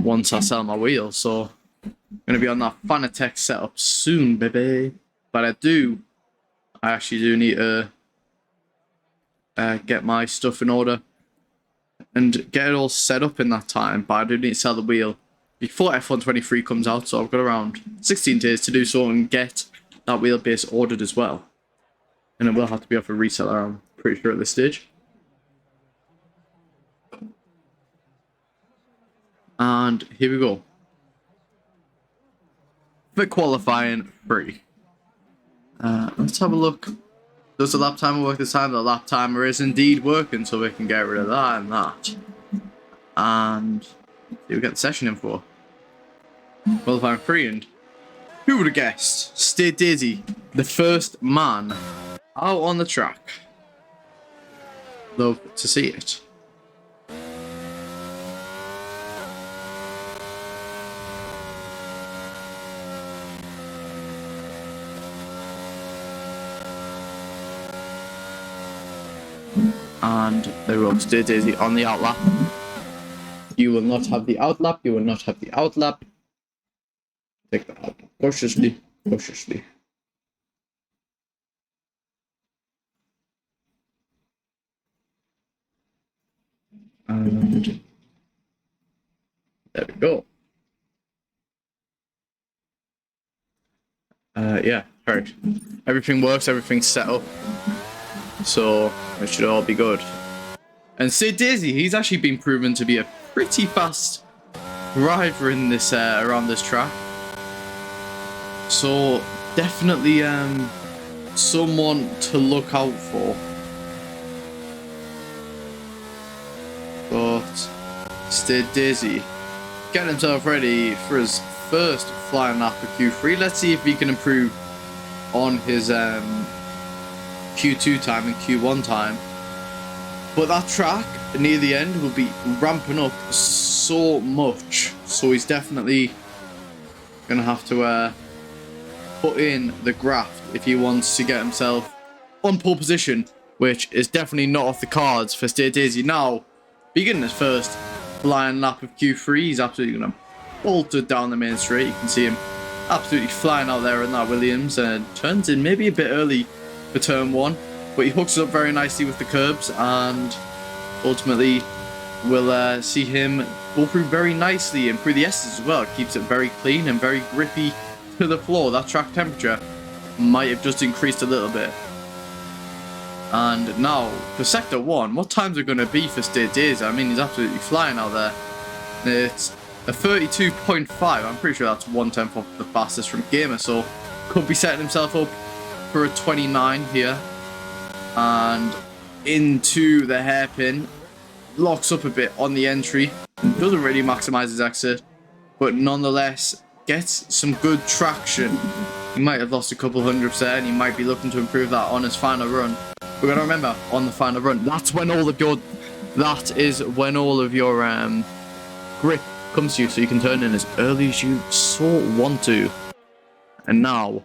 Once I sell my wheels, so I'm gonna be on that Fanatec setup soon, baby. But I actually do need to get my stuff in order and get it all set up in that time. But I do need to sell the wheel before F123 comes out, so I've got around 16 days to do so and get that wheelbase ordered as well. And it will have to be off a reseller, I'm pretty sure at this stage. And here we go. For qualifying 3. Let's have a look. Does the lap timer work this time? The lap timer is indeed working, so we can get rid of that and that. And here we get the session info. Qualifying 3, and who would have guessed? Stay Daisy, the first man out on the track. Love to see it. And there we go, Stay Daisy on the outlap. You will not have the outlap, you will not have the outlap. Take the outlap cautiously, cautiously. And there we go. Yeah, perfect. Everything works, everything's set up. So it should all be good. And Sid Daisy, he's actually been proven to be a pretty fast driver in this around this track. So definitely someone to look out for. But Sid Daisy getting himself ready for his first flying lap of Q3. Let's see if he can improve on his Q2 time and Q1 time. But that track near the end will be ramping up so much. So he's definitely going to have to put in the graft if he wants to get himself on pole position, which is definitely not off the cards for Stay Daisy. Now, beginning his first flying lap of Q3, he's absolutely going to bolt it down the main straight. You can see him absolutely flying out there in that Williams, and turns in maybe a bit early for turn 1, but he hooks it up very nicely with the curbs, and ultimately we'll see him go through very nicely and through the S's as well. Keeps it very clean and very grippy to the floor. That track temperature might have just increased a little bit. And now for sector 1, what times are going to be for Stay Daisy? I mean, he's absolutely flying out there. It's a 32.5. I'm pretty sure that's 1/10 off the fastest from Gamer, so could be setting himself up for a 29 here. And into the hairpin, locks up a bit on the entry, doesn't really maximize his exit, but nonetheless gets some good traction. He might have lost a couple 100%, he might be looking to improve that on his final run. We're gonna remember, on the final run, that is when all of your grip comes to you, so you can turn in as early as you so want to. And now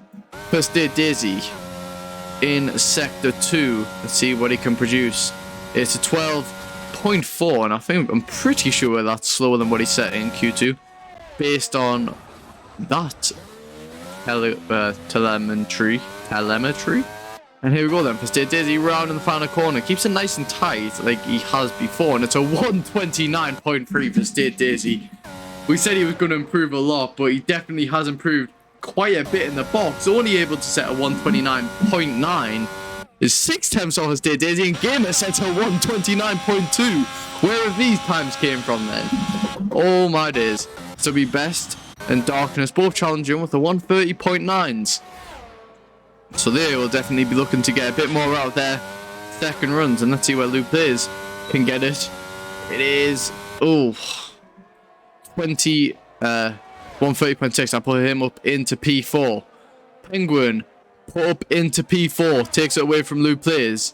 for Stay Daisy in sector 2, let's see what he can produce. It's a 12.4, and I'm pretty sure that's slower than what he set in Q2 based on that telemetry. And here we go then for Stay Daisy, round in the final corner. Keeps it nice and tight like he has before, and it's a 129.3 for Stay Daisy. We said he was going to improve a lot, but he definitely has improved quite a bit in the box. Only able to set a 129.9 is 6 times off of Stay Daisy, and Gamer sets a 129.2. Where have these times came from then? Oh my days. So be Best and Darkness both challenging with the 130.9s. So they will definitely be looking to get a bit more out of their second runs, and let's see where Luke Blaze can get it. It is 130.6. I put him up into P4. Penguin put up into P4, takes it away from Luke Blaze,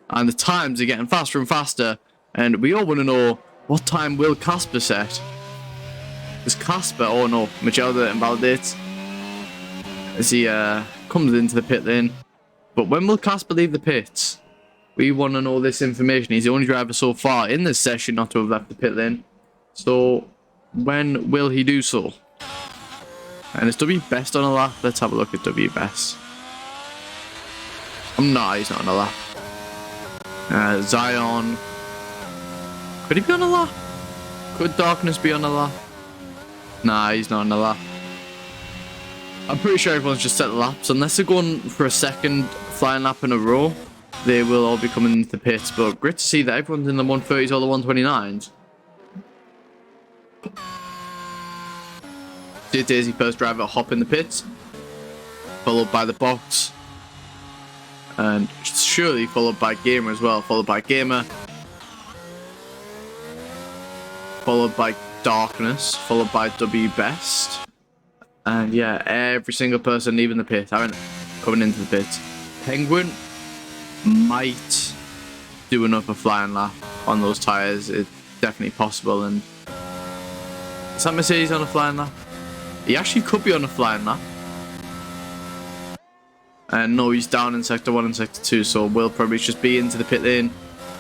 and the times are getting faster and faster. And we all want to know, what time will Casper set? Is Casper? Oh no, Machelda invalidates as he comes into the pit lane. But when will Casper leave the pits? We want to know this information. He's the only driver so far in this session not to have left the pit lane. So when will he do so? And is W Best on a lap? Let's have a look at W Best. Nah, he's not on a lap. Zion. Could he be on a lap? Could Darkness be on a lap? Nah, he's not on a lap. I'm pretty sure everyone's just set the laps. Unless they're going for a second flying lap in a row, they will all be coming into the pits. But great to see that everyone's in the 130s or the 129s. Stay Daisy first driver hop in the pits, followed by the box, and surely followed by Gamer as well, followed by Gamer, followed by Darkness, followed by W Best, and yeah, every single person leaving the pit, coming into the pit. Penguin might do another flying lap on those tyres. It's definitely possible. And is that Mercedes on a flying lap? He actually could be on a flying lap. And no, he's down in sector 1 and sector 2, so we'll probably just be into the pit lane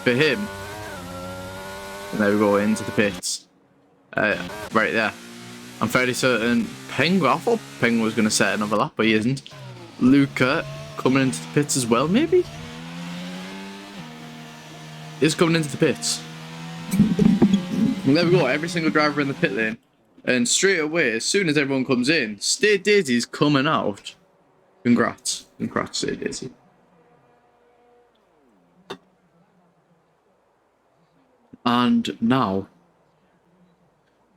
for him. And there we go, into the pits. Right there. I'm fairly certain Penguin, I thought Penguin was going to set another lap, but he isn't. Luca coming into the pits as well, maybe? Is coming into the pits. And there we go, every single driver in the pit lane. And straight away, as soon as everyone comes in, Stay Daisy's coming out. Congrats. Congrats, Stay Daisy. And now,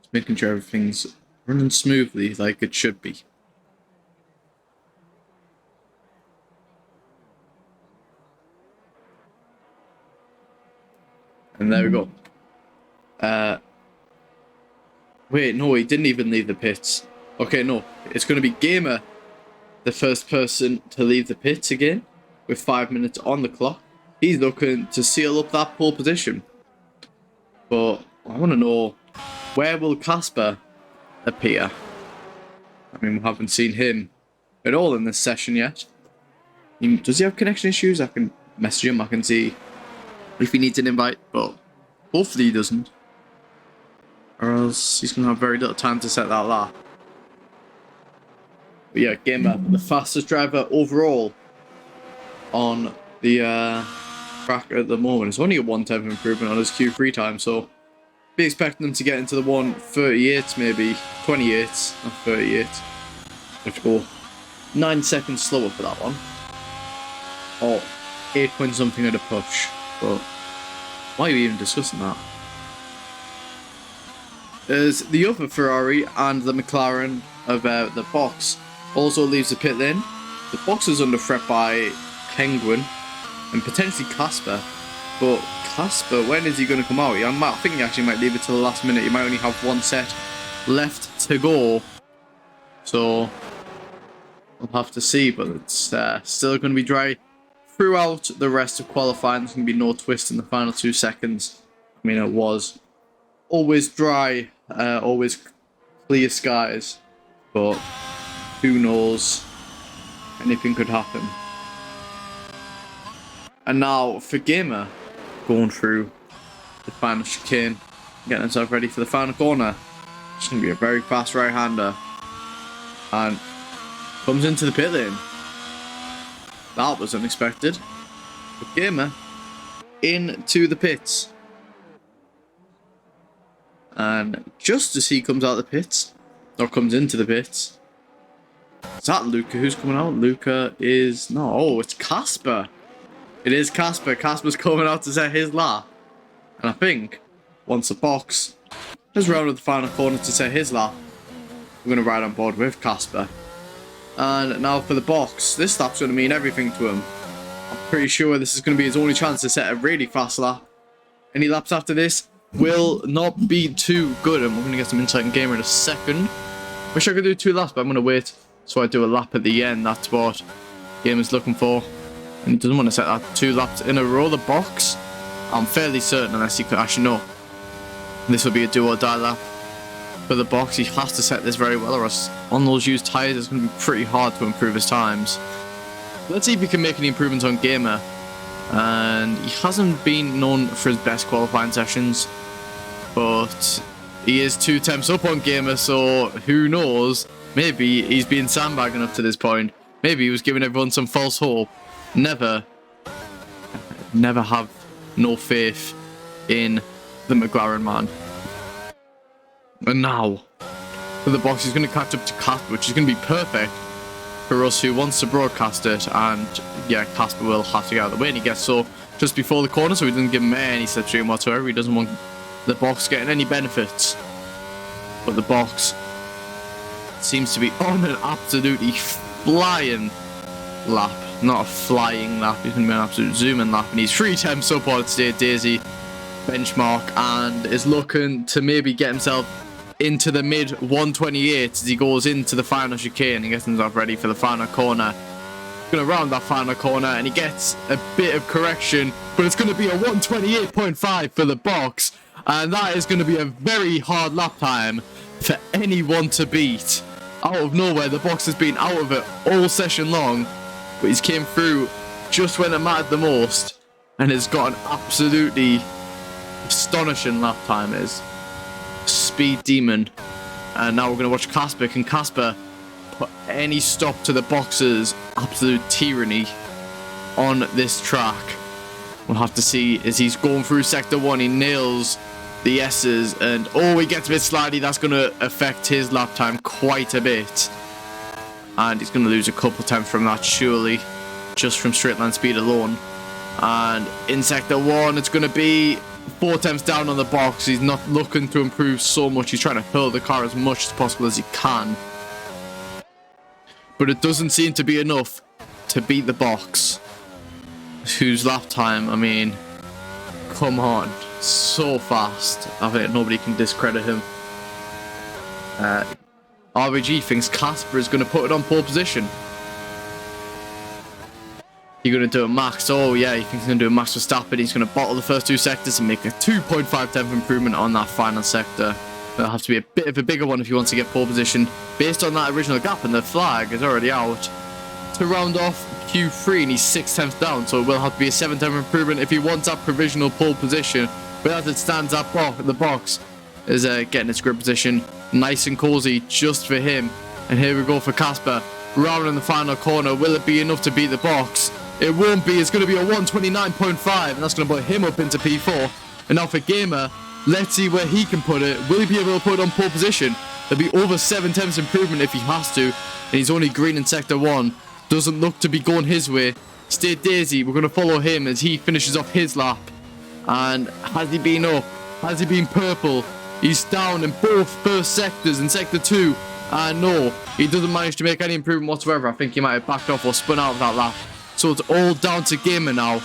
just making sure everything's running smoothly like it should be. And there we go. Wait, no, he didn't even leave the pits. Okay, no, it's going to be Gamer, the first person to leave the pits again, with 5 minutes on the clock. he's looking to seal up that pole position. But I want to know, where will Casper appear? I mean, we haven't seen him at all in this session yet. Does he have connection issues? I can message him. I can see if he needs an invite, but hopefully he doesn't. Or else he's going to have very little time to set that lap. But yeah, Gamer, the fastest driver overall on the track at the moment. It's only a 1/10 improvement on his Q3 time, so be expecting him to get into the 1:38, maybe 28, not 38. Have to go 9 seconds slower for that one, or 8 point something at a push. But why are you even discussing that? As the other Ferrari and the McLaren of the box also leaves the pit lane. The box is under threat by Penguin and potentially Casper. But Casper, when is he going to come out? I think he actually might leave it till the last minute. He might only have one set left to go. So we'll have to see. But it's still going to be dry throughout the rest of qualifying. There's going to be no twist in the final 2 seconds. I mean, it was always dry, always clear skies. But who knows? Anything could happen. And now for Gamer, going through the final chicane, getting himself ready for the final corner. It's going to be a very fast right-hander. And comes into the pit lane. That was unexpected. But Gamer into the pits. And just as he comes out of the pits, or comes into the pits, is that Luca who's coming out? Luca is... no, oh, it's Casper. It is Casper. Casper's coming out to set his lap. And I think, once the box has rounded the final corner to set his lap, we're going to ride on board with Casper. And now for the box. This lap's going to mean everything to him. I'm pretty sure this is going to be his only chance to set a really fast lap. Any laps after this will not be too good. And we're going to get some insight in Gamer in a second. Wish I could do 2 laps, but I'm going to wait so I do a lap at the end. That's what Gamer's looking for. And he doesn't want to set that 2 laps in a row. The box, I'm fairly certain, unless you could actually know, this will be a do or die lap for the box. He has to set this very well, or else on those used tyres it's going to be pretty hard to improve his times. Let's see if he can make any improvements on Gamer. And he hasn't been known for his best qualifying sessions, but he is 2 temps up on Gamer, so who knows? Maybe he's been sandbagging up to this point. Maybe he was giving everyone some false hope. Never have no faith in the McLaren man. And now, for the box, he's going to catch up to Casper, which is going to be perfect for us who wants to broadcast it. And yeah, Casper will have to get out of the way, and he gets so just before the corner, so he doesn't give him any slipstream whatsoever. He doesn't want the box getting any benefits. But the box seems to be on an absolutely flying lap. Not a flying lap, he's going to be an absolute zooming lap, and he's 3 temps up on State Daisy benchmark and is looking to maybe get himself into the mid 128 as he goes into the final chicane and gets himself ready for the final corner. He's going to round that final corner and he gets a bit of correction, but it's going to be a 128.5 for the box, and that is going to be a very hard lap time for anyone to beat. Out of nowhere, the box has been out of it all session long, but he's came through just when it mattered the most and has got an absolutely astonishing lap time. Is Speed Demon. And now we're going to watch Casper. Can Casper put any stop to the box's absolute tyranny on this track? We'll have to see as he's going through sector 1. He nails the S's and oh, he gets a bit slidey. That's going to affect his lap time quite a bit. And he's going to lose a couple times from that, surely, just from straight line speed alone. And in sector 1, it's going to be 4 temps down on the box. He's not looking to improve so much. He's trying to hurl the car as much as possible as he can. But it doesn't seem to be enough to beat the box, whose lap time, I mean, come on, so fast. I think nobody can discredit him. RBG thinks Casper is going to put it on pole position. You're going to do a max. Oh, yeah, you think he's going to do a max for Verstappen. He's going to bottle the first 2 sectors and make a 2.5 tenth improvement on that final sector. It'll have to be a bit of a bigger one if he wants to get pole position based on that original gap, and the flag is already out. To round off Q3, and he's 6 tenths down, so it will have to be a 7 tenth improvement if he wants that provisional pole position. But as it stands, that the box is getting its grip position nice and cozy just for him. And here we go for Casper. Round in the final corner. Will it be enough to beat the box? It won't be. It's going to be a 129.5, and that's going to put him up into P4. And now for Gamer, let's see where he can put it. Will he be able to put it on pole position? There'll be over 7 tenths improvement if he has to. And he's only green in sector 1. Doesn't look to be going his way. State Daisy, we're going to follow him as he finishes off his lap. And has he been up? Has he been purple? He's down in both first sectors in sector 2. And no, he doesn't manage to make any improvement whatsoever. I think he might have backed off or spun out of that lap. So it's all down to Gamer now.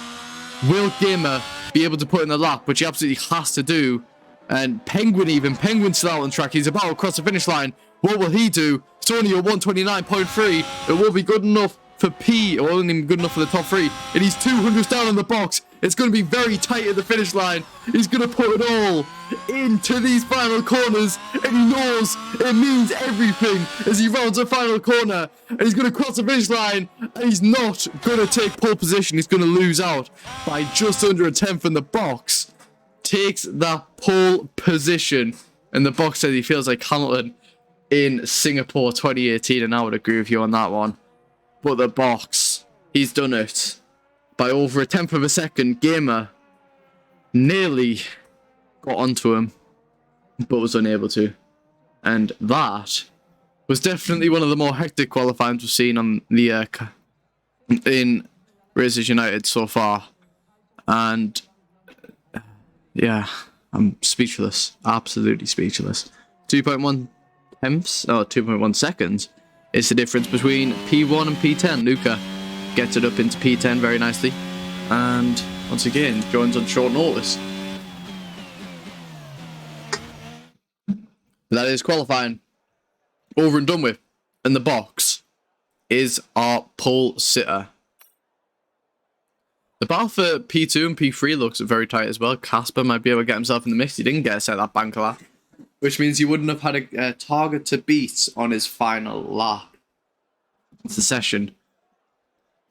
Will Gamer be able to put in the lap, which he absolutely has to do? And Penguin's still out on track. He's about to cross the finish line. What will he do? It's only a 129.3. It will be good enough for P, or only good enough for the top 3. And he's 200 down on the box. It's going to be very tight at the finish line. He's going to put it all into these final corners, and he knows it means everything as he rounds the final corner, and he's going to cross the finish line, and he's not going to take pole position. He's going to lose out by just under a tenth, and the box takes that pole position, and the box says he feels like Hamilton in Singapore 2018, and I would agree with you on that one. But the box, he's done it by over a tenth of a second. Gamer nearly got onto him, but was unable to. And that was definitely one of the more hectic qualifyings we've seen on the in Racers United so far. And yeah, I'm speechless, absolutely speechless. 2.1 tenths, or 2.1 seconds is the difference between P1 and P10. Luca gets it up into P10 very nicely, and once again joins on short notice. That is qualifying over and done with, and the box is our pole sitter. The battle for P2 and P3 looks very tight as well. Casper might be able to get himself in the mix. He didn't get a set that banker lap, which means he wouldn't have had a target to beat on his final lap. It's the session.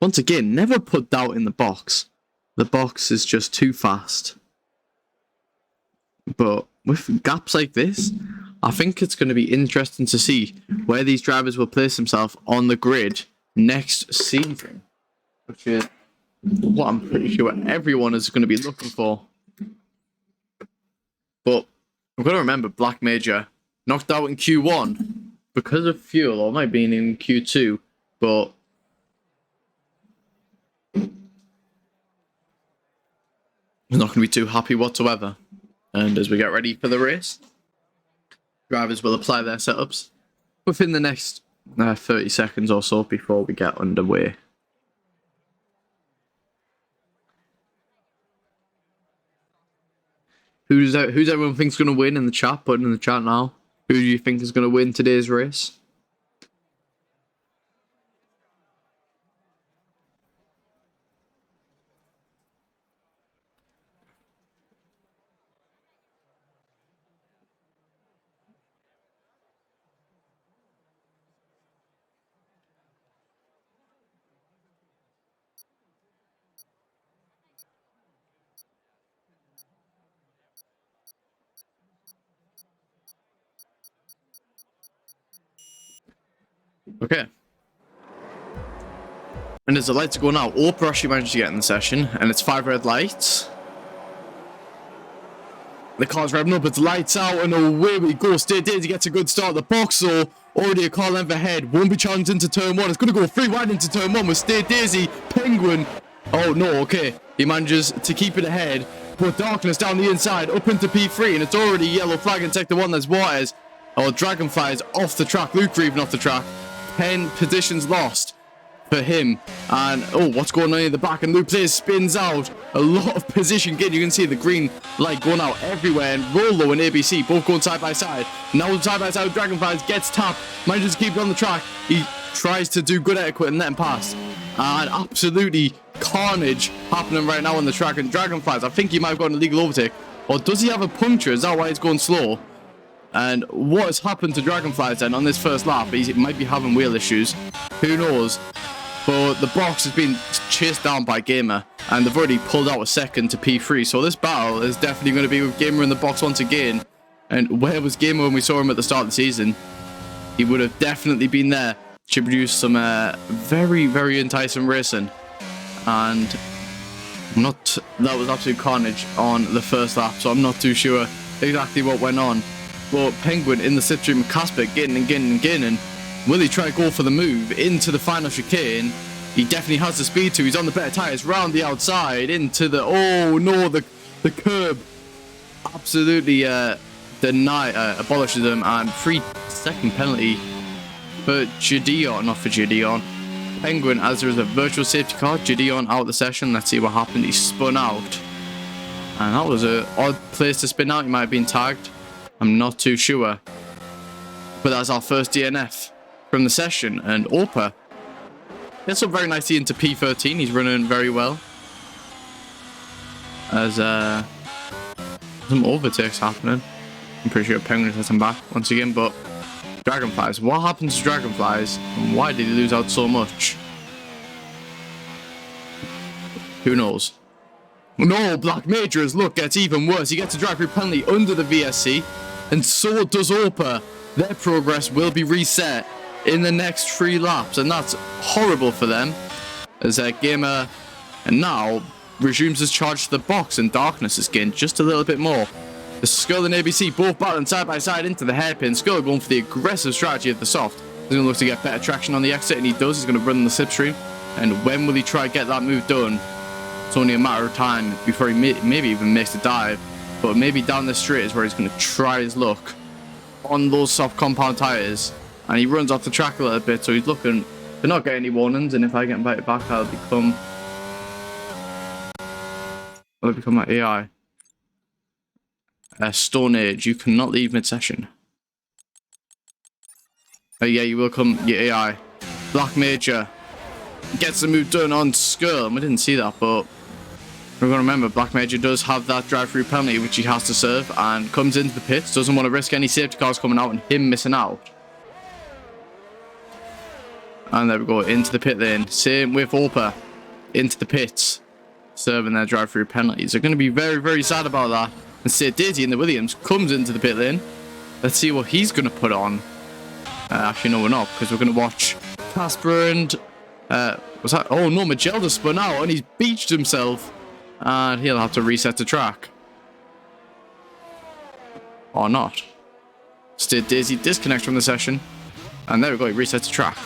Once again, never put doubt in the box. The box is just too fast. But with gaps like this, I think it's going to be interesting to see where these drivers will place themselves on the grid next season, which is what I'm pretty sure everyone is going to be looking for. But we've got to remember, Black Major knocked out in Q1 because of fuel, or it might be in Q2, but he's not going to be too happy whatsoever. And as we get ready for the race, drivers will apply their setups within the next 30 seconds or so before we get underway. Who's everyone thinks going to win in the chat? Put it in the chat now. Who do you think is going to win today's race? Okay. And as the lights are going out, Oprah actually managed to get in the session, and it's 5 red lights. The car's revving up, it's lights out, and away we go. State Daisy gets a good start. The box, though, already a car length ahead. Won't be challenged into turn 1. It's going to go 3 wide into turn 1 with State Daisy. Penguin. Oh, no, okay. He manages to keep it ahead. But Darkness down the inside, up into P3, and it's already yellow flag in sector 1. There's Waters. Oh, Dragonfly is off the track. Luke Reeve off the track. 10 positions lost for him. And oh, what's going on in the back? And Luke Blaze spins out. A lot of position gain. You can see the green light going out everywhere. And Rolo and ABC both going side by side. Now side by side with Dragonflies, gets tapped, manages to keep it on the track. He tries to do good etiquette and let him pass. And absolutely carnage happening right now on the track, and Dragonflies, I think he might have got an illegal overtake. Or does he have a puncture? Is that why he's going slow? And what has happened to Dragonflies then on this first lap? He might be having wheel issues. Who knows? But the box has been chased down by Gamer, and they've already pulled out a second to P3. So this battle is definitely going to be with Gamer in the box once again. And where was Gamer when we saw him at the start of the season? He would have definitely been there to produce some very, very enticing racing. And that was absolute carnage on the first lap, so I'm not too sure exactly what went on. But Penguin in the slipstream with Casper getting. Will he try to go for the move into the final chicane? He definitely has the speed to. He's on the better tyres, round the outside, into the... Oh no, the curb absolutely abolishes him, and 3-second penalty for Gideon, not for Gideon. Penguin, as there is a virtual safety car, Gideon out of the session. Let's see what happened. He spun out, and that was an odd place to spin out. He might have been tagged. I'm not too sure. But that's our first DNF from the session, and Orpa gets up very nicely into P13. He's running very well. As some overtakes happening. I'm pretty sure Penguin has him back once again, but Dragonflies. What happened to Dragonflies, and why did he lose out so much? Who knows? No, Black Majors, look, gets even worse. He gets a drive-through penalty under the VSC, and so does Orpa. Their progress will be reset in the next 3 laps, and that's horrible for them. As Gamer and now resumes his charge to the box, and Darkness is getting just a little bit more. The Skull and ABC both battling side by side into the hairpin. Skull going for the aggressive strategy of the soft. He's going to look to get better traction on the exit, and he does. He's going to run in the slipstream. And when will he try to get that move done? It's only a matter of time before he maybe even makes a dive. But maybe down the straight is where he's going to try his luck on those soft compound tyres. And he runs off the track a little bit, so he's looking to not get any warnings. And if I get invited back, I'll become my AI. Stone Age, you cannot leave mid-session. Yeah, you will come, your AI. Black Major gets the move done on Skull. We didn't see that, but we're going to remember Black Major does have that drive-through penalty, which he has to serve, and comes into the pits. Doesn't want to risk any safety cars coming out and him missing out. And there we go, into the pit lane. Same with Orpa, into the pits, serving their drive-through penalties. They're going to be very, very sad about that. And Sid Daisy in the Williams comes into the pit lane. Let's see what he's going to put on. Actually, no, we're not, because we're going to watch Casper and... what's that? Oh, no, Magelda spun out, and he's beached himself. And he'll have to reset the track. Or not. Sid Daisy disconnects from the session. And there we go, he resets the track.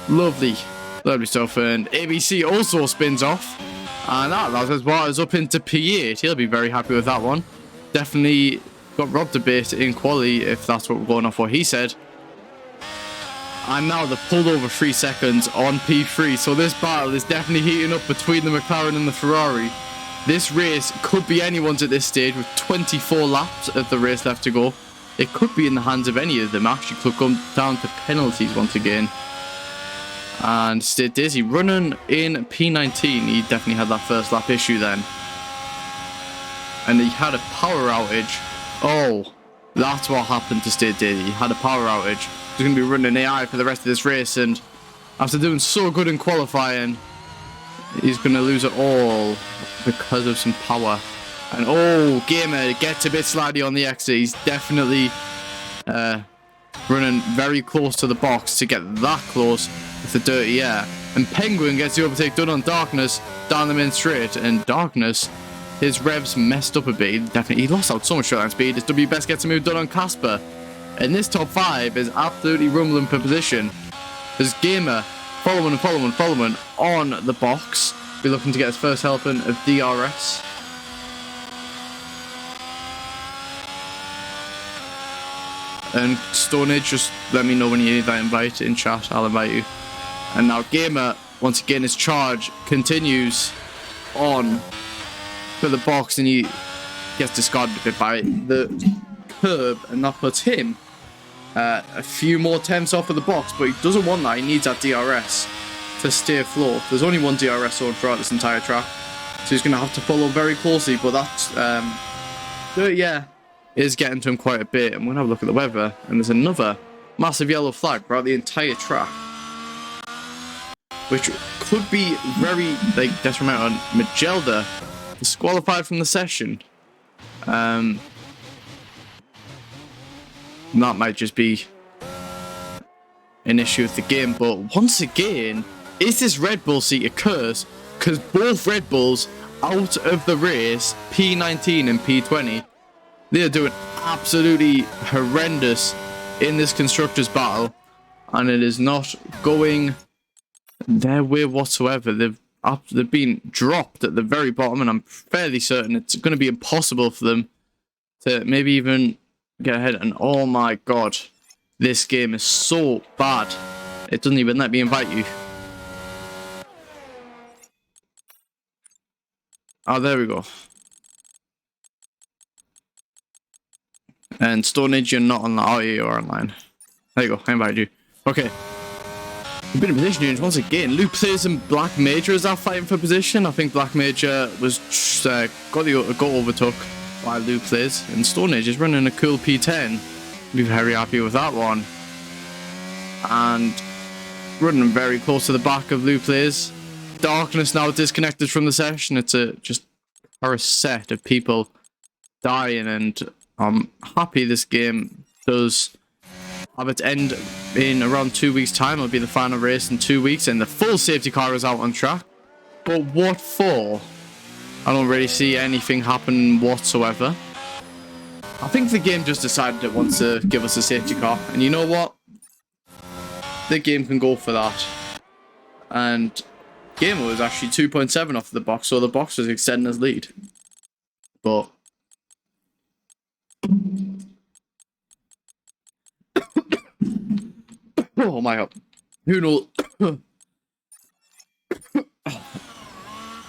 Lovely. Lovely stuff. And ABC also spins off. And that allows us Waters up into P8. He'll be very happy with that one. Definitely got robbed a bit in quali, if that's what we're going off what he said. And now they've pulled over 3 seconds on P3. So this battle is definitely heating up between the McLaren and the Ferrari. This race could be anyone's at this stage with 24 laps of the race left to go. It could be in the hands of any of them. Actually could come down to penalties once again. And Sid Daisy running in P19. He definitely had that first lap issue then. And he had a power outage. Oh, that's what happened to Sid Daisy. He had a power outage. He's going to be running AI for the rest of this race. And after doing so good in qualifying, he's going to lose it all because of some power. And oh, Gamer gets a bit slidey on the exit. He's definitely running very close to the box to get that close with the dirty air. And Penguin gets the overtake done on Darkness down the main straight. And Darkness, his revs messed up a bit. He lost out so much short speed. His W best gets a move done on Casper. And this top 5 is absolutely rumbling for position. There's Gamer following on the box. Be looking to get his first helping of DRS. And Stone Age, just let me know when you need that invite in chat. I'll invite you. And now Gamer, once again, his charge continues on for the box, and he gets discarded a bit by the curb, and that puts him a few more tenths off of the box, but he doesn't want that. He needs that DRS to stay afloat. There's only one DRS zone throughout this entire track, so he's going to have to follow very closely, but that's, yeah, is getting to him quite a bit. I'm going to have a look at the weather, and there's another massive yellow flag throughout the entire track, which could be very, like, detrimental on Magelda, disqualified from the session. That might just be an issue with the game, but once again, is this Red Bull seat a curse? Because both Red Bulls out of the race, P19 and P20, they are doing absolutely horrendous in this constructors battle, and it is not going their way whatsoever. They've been dropped at the very bottom, and I'm fairly certain it's going to be impossible for them to maybe even get ahead. And oh my god, this game is so bad. It doesn't even let me invite you. Oh, there we go. And Stone Age, you're not online. Oh, yeah, you're online. There you go, I invited you. Okay. We've been in position units once again. Luke Plays and Black Major is fighting for position. I think Black Major was got overtook by Luke Plays, and Stone Age is running a cool P10. Be very happy with that one. And running very close to the back of Luke Plays. Darkness now disconnected from the session. It's just a set of people dying, and I'm happy this game does have its end in around 2 weeks' time. It'll be the final race in 2 weeks, and the full safety car is out on track. But what for? I don't really see anything happen whatsoever. I think the game just decided it wants to give us a safety car, and you know what? The game can go for that. And Gamer was actually 2.7 off the box, so the box was extending his lead. But oh my god, who knows?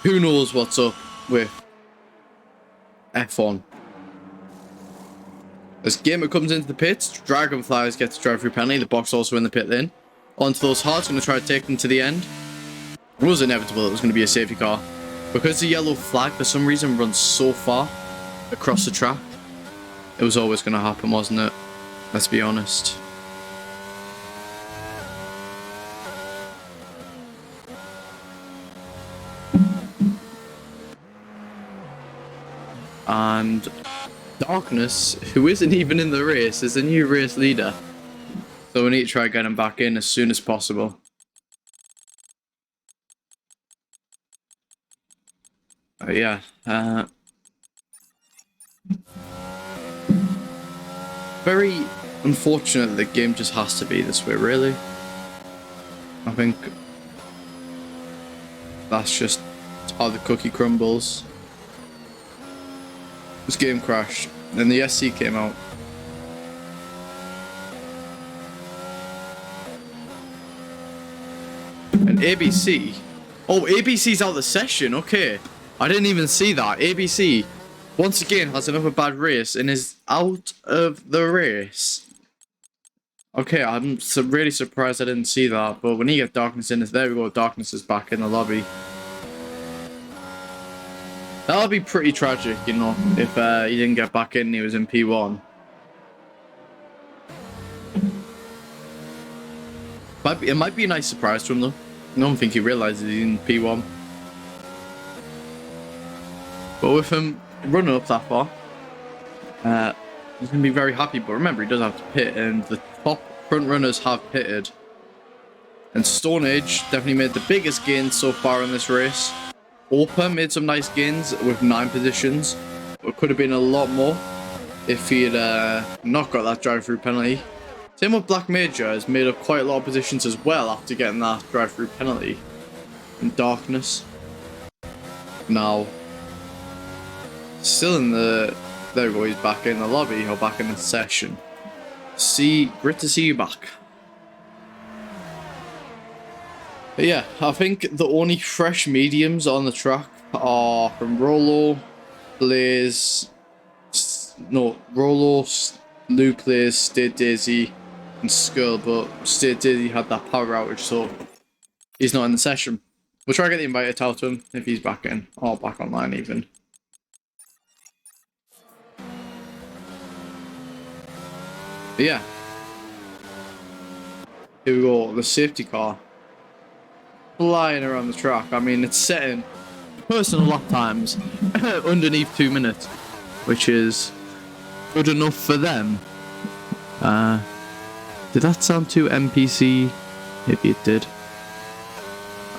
Who knows what's up with F1? As Gamer comes into the pits, Dragonflies gets a drive-through penalty. The box also in the pit lane. Onto those hards, going to try to take them to the end. It was inevitable it was going to be a safety car. Because the yellow flag for some reason runs so far across the track, it was always going to happen, wasn't it? Let's be honest. And Darkness, who isn't even in the race, is the new race leader. So we need to try getting him back in as soon as possible. Yeah. Very unfortunate the game just has to be this way, really. I think that's just how the cookie crumbles. This game crashed, then the SC came out. And ABC. Oh, ABC's out of the session, okay. I didn't even see that. ABC, once again, has another bad race and is out of the race. Okay, I'm really surprised I didn't see that, but when you get Darkness in, there we go, Darkness is back in the lobby. That would be pretty tragic, you know, if he didn't get back in and he was in P1. It might be a nice surprise to him, though. I don't think he realizes he's in P1. But with him running up that far, he's going to be very happy. But remember, he does have to pit, and the top front runners have pitted. And Stone Age definitely made the biggest gains so far in this race. Opa made some nice gains with 9 positions. It could have been a lot more if he had not got that drive-through penalty. Same with Black Major, has made up quite a lot of positions as well after getting that drive-through penalty. And Darkness. Now, still in the... There we go, he's back in the lobby, or back in the session. Great to see you back. But yeah, I think the only fresh mediums on the track are from Rolo, Blaze, Lou Plays, State Daisy, and Skull, but State Daisy had that power outage, so he's not in the session. We'll try to get the invite out to him if he's back in, or back online even. But yeah. Here we go, the safety car. Flying around the track. I mean, it's setting personal lap times underneath 2 minutes, which is good enough for them. Did that sound too NPC? Maybe it did.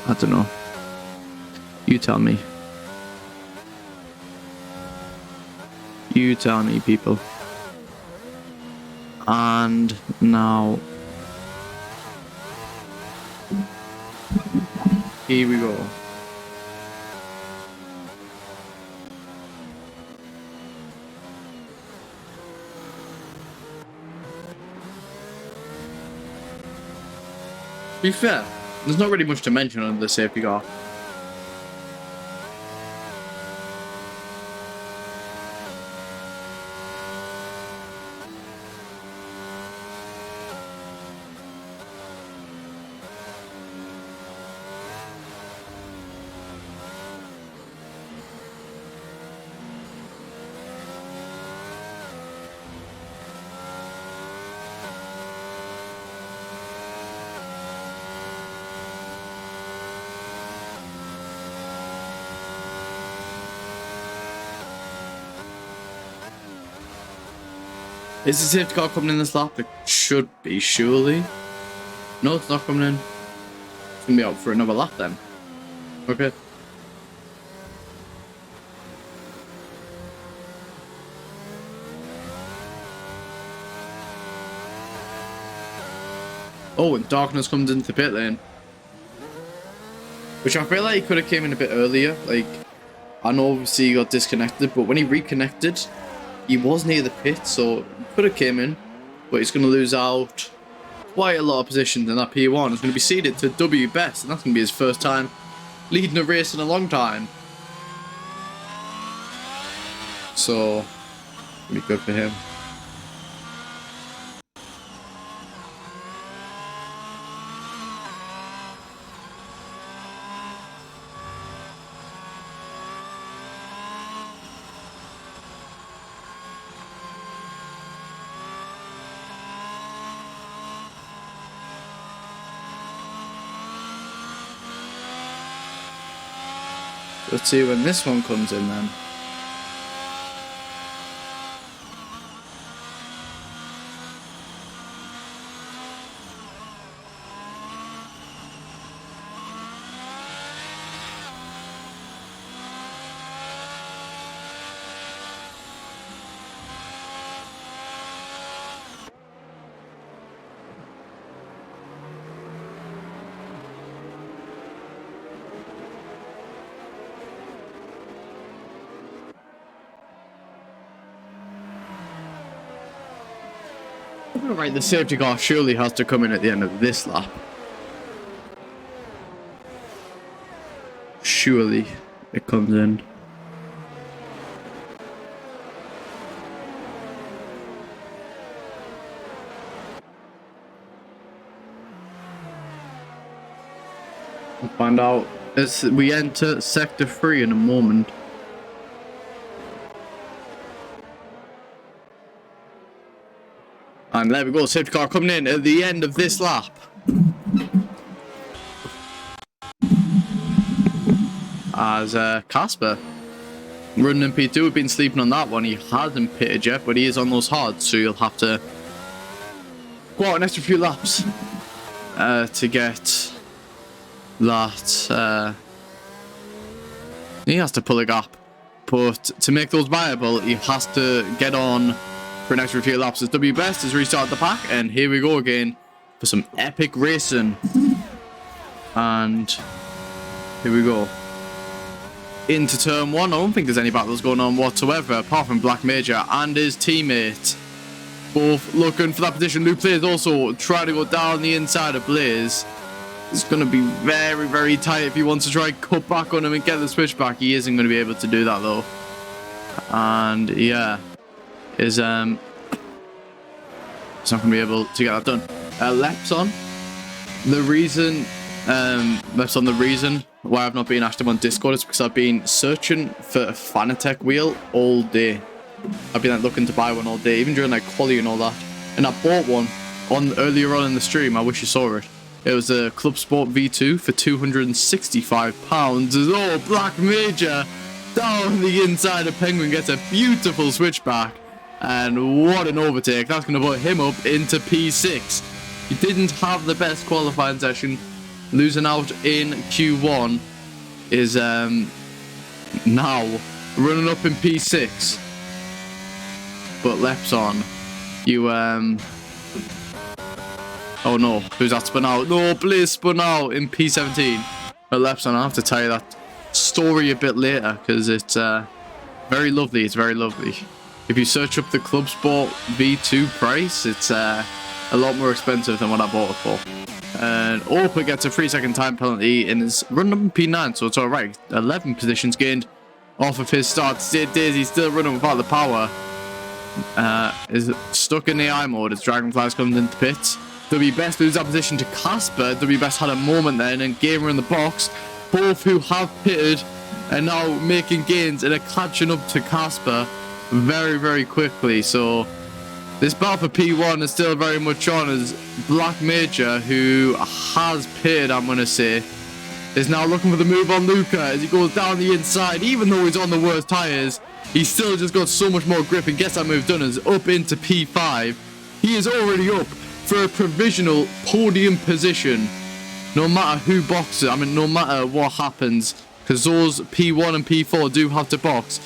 I don't know. You tell me. You tell me, people. And now... here we go. To be fair, there's not really much to mention on the safety car. Is the safety car coming in this lap? It should be, surely. No, it's not coming in. It's going to be out for another lap then. Okay. Oh, and Darkness comes into the pit lane. Which I feel like he could have came in a bit earlier. Like, I know obviously he got disconnected, but when he reconnected, he was near the pit, so he could have came in. But he's going to lose out quite a lot of positions in that P1. He's going to be seeded to W best, and that's going to be his first time leading a race in a long time. So, it'll be good for him. Let's see when this one comes in then. Right, the safety car surely has to come in at the end of this lap. Surely it comes in. We'll find out as we enter sector 3 in a moment. And there we go, safety car coming in at the end of this lap. As Casper running in P2, we've been sleeping on that one. He hasn't pitted yet, but he is on those hards, so you'll have to go out an extra few laps to get that. He has to pull a gap, but to make those viable, he has to get on for an extra few laps. As W Best has restarted the pack, and here we go again for some epic racing. And here we go into turn 1. I don't think there's any battles going on whatsoever apart from Black Major and his teammate both looking for that position. Luke Blaze also trying to go down the inside of Blaze. It's going to be very, very tight if he wants to try and cut back on him and get the switch back. He isn't going to be able to do that though. And yeah, is it's not going to be able to get that done. Lepson, the reason That's on the reason why I've not been active on Discord. Is because I've been searching for a Fanatec wheel all day. I've been like, looking to buy one all day, even during like quality and all that. And I bought one earlier on in the stream. I wish you saw it. It was a Club Sport V2 for £265. Oh, Black Major down the inside of Penguin gets a beautiful switchback. And what an overtake. That's going to put him up into P6. He didn't have the best qualifying session. Losing out in Q1 is now running up in P6. But Lepson, you oh no, who's that spun out? No, Blaze spun out in P17. But Lepson, I'll have to tell you that story a bit later because it's very lovely. It's very lovely. If you search up the Club Sport V2 price, it's a lot more expensive than what I bought it for. And Orpa gets a 3-second time penalty and is running up in P9, so it's alright. 11 positions gained off of his start. Daisy's still running without the power. Is stuck in AI mode as Dragonflies comes into pits. WBest loses that position to Casper. WBest had a moment then, and Gamer in the box, both who have pitted and now making gains and are catching up to Casper very, very quickly. So this battle for P1 is still very much on as Black Major, who has pitted, I'm going to say, is now looking for the move on Luca as he goes down the inside. Even though he's on the worst tyres, he's still just got so much more grip and gets that move done as up into P5. He is already up for a provisional podium position. No matter who boxes, I mean, no matter what happens, because those P1 and P4 do have to box.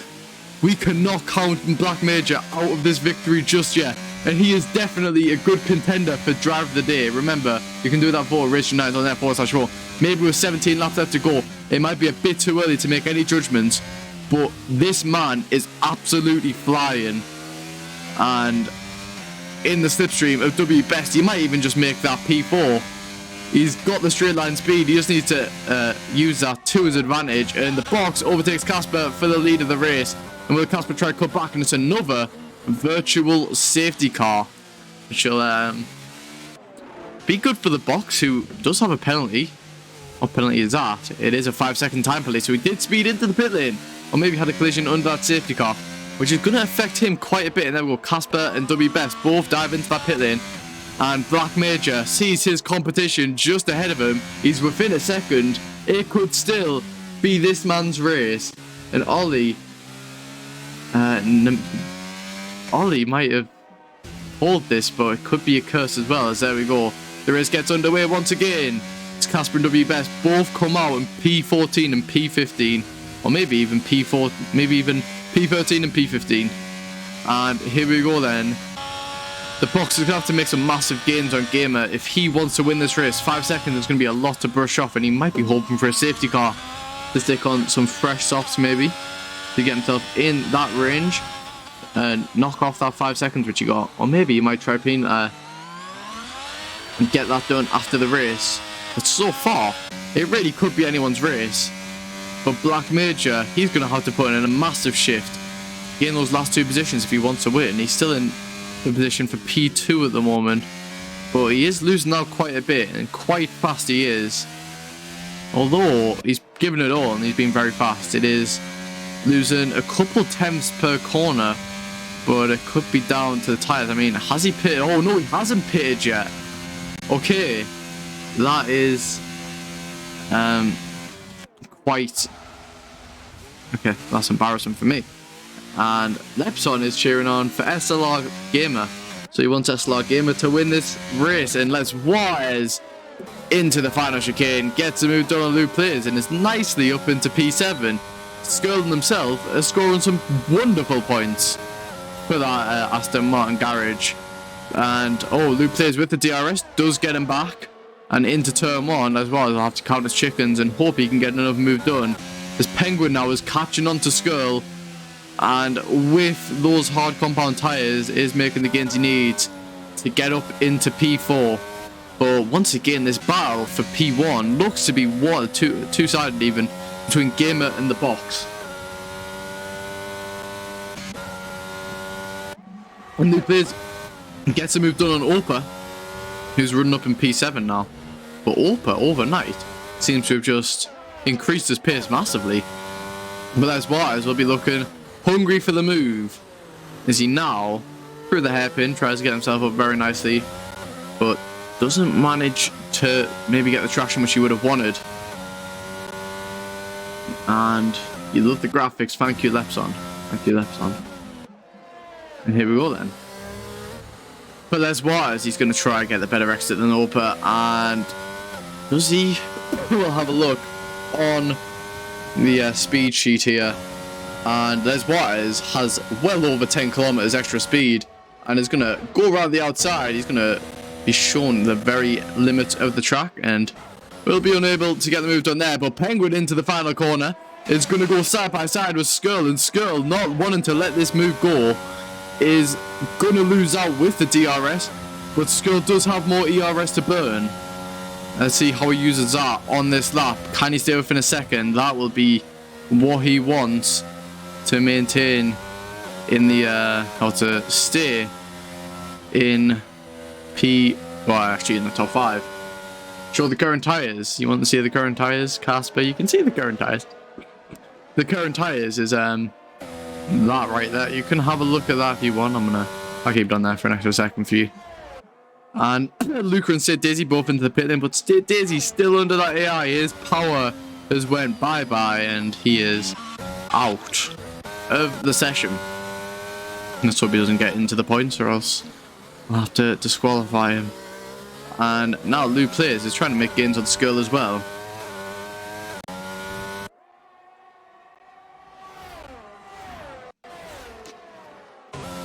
We cannot count Black Major out of this victory just yet. And he is definitely a good contender for Drive of the Day. Remember, you can do that for Race United on F4/4. Maybe with 17 laps left to go, it might be a bit too early to make any judgments. But this man is absolutely flying. And in the slipstream of WBest, he might even just make that P4. He's got the straight line speed. He just needs to use that to his advantage. And the box overtakes Casper for the lead of the race. And will Casper try to cut back? And it's another virtual safety car, which will be good for the box, who does have a penalty. What penalty is that? It is a 5-second time penalty, so he did speed into the pit lane, or maybe had a collision under that safety car, which is going to affect him quite a bit. And then we'll go Casper and WBest both dive into that pit lane, and Black Major sees his competition just ahead of him. He's within a second. It could still be this man's race, and Ollie might have pulled this, but it could be a curse as well, as there we go. The race gets underway once again. It's Casper and WBest both come out in P14 and P15, or maybe even P4, maybe even P13 and P15. And here we go then. The box is going to have to make some massive gains on Gamer if he wants to win this race. 5 seconds is going to be a lot to brush off, and he might be hoping for a safety car to stick on some fresh softs maybe to get himself in that range and knock off that 5 seconds which he got. Or maybe he might try and get that done after the race. But so far, it really could be anyone's race. But Black Major, he's going to have to put in a massive shift, gain those last 2 positions if he wants to win. He's still in the position for P2 at the moment, but he is losing out quite a bit, and quite fast he is. Although he's given it all and he's been very fast, it is losing a couple tenths per corner, but it could be down to the tyres. I mean, has he pitted? Oh no, he hasn't pitted yet. Okay, that is quite okay. That's embarrassing for me. And Lepson is cheering on for SLR Gamer, so he wants SLR Gamer to win this race. And Les Juarez into the final chicane, gets a move done on Luke Players, and is nicely up into P7. Skirling himself is scoring some wonderful points for that Aston Martin garage. And oh, Luke Players with the DRS does get him back and into turn 1 as well. He'll have to count his chickens and hope he can get another move done. This Penguin now is catching on to Skirl, and with those hard compound tyres is making the gains he needs to get up into P4. But once again, this battle for P1 looks to be two-sided even, between Gamer and the box. And Luke Players gets a move done on Orpa, who's running up in P7 now. But Orpa, overnight, seems to have just increased his pace massively. But Les Waters will be looking hungry for the move. Is he now, through the hairpin, tries to get himself up very nicely, but doesn't manage to maybe get the traction which he would have wanted. And you love the graphics. Thank you, Lepson. Thank you, Lepson. And here we go then. But Les Waters, he's going to try and get the better exit than Orpa. And does he? We'll have a look on the speed sheet here. And Les Waters has well over 10 kilometers extra speed. And is going to go around the outside. He's going to be shown the very limit of the track. And will be unable to get the move done there. But Penguin into the final corner is going to go side by side with Skrull. And Skrull, not wanting to let this move go, is going to lose out with the DRS. But Skrull does have more ERS to burn. Let's see how he uses that on this lap. Can he stay within a second? That will be what he wants to maintain in the, or to stay in actually in the top 5. Show the current tyres. You want to see the current tyres, Casper? You can see the current tyres. The current tyres is that right there. You can have a look at that if you want. I'll keep down there for an extra second for you. And Luca and Sid Daisy both into the pit lane, but Sid Daisy's still under that AI. His power has went bye-bye, and he is out of the session. Let's hope he doesn't get into the points, or else I'll have to disqualify him. And now Lou Plays is trying to make gains on Skrull as well.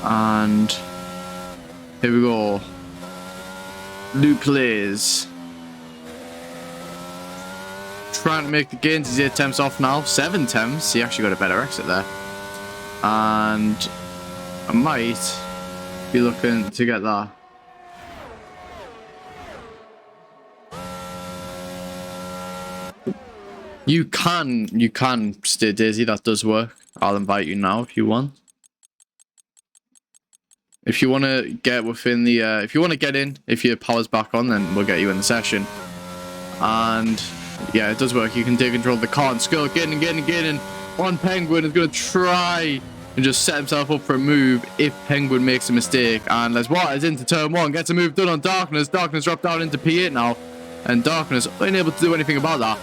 And here we go. Lou Plays trying to make the gains. He's 8 temps off now. 7 temps. He actually got a better exit there. And I might be looking to get that. You can stay Daisy. That does work. I'll invite you now if you want. If you want to get within the, if you want to get in, if your power's back on, then we'll get you in the session. And yeah, it does work. You can take control of the car, and Skrull getting on Penguin is going to try and just set himself up for a move if Penguin makes a mistake. And Les Waters into turn 1, gets a move done on Darkness. Darkness dropped down into P8 now, and Darkness unable to do anything about that.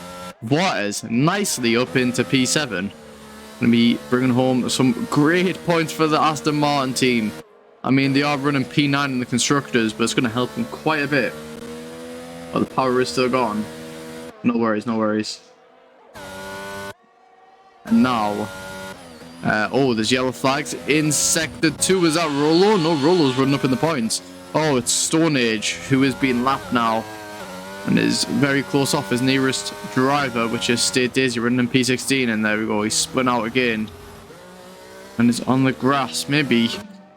Waters nicely up into P7. Going to be bringing home some great points for the Aston Martin team. I mean, they are running P9 in the constructors, but it's going to help them quite a bit. But the power is still gone. No worries, no worries. And now, oh, there's yellow flags in Sector 2. Is that Rolo? No, Rolo's running up in the points. Oh, it's Stone Age, who is being lapped now. And is very close off his nearest driver, which is State Daisy, running in P16. And there we go, he's spun out again. And is on the grass. Maybe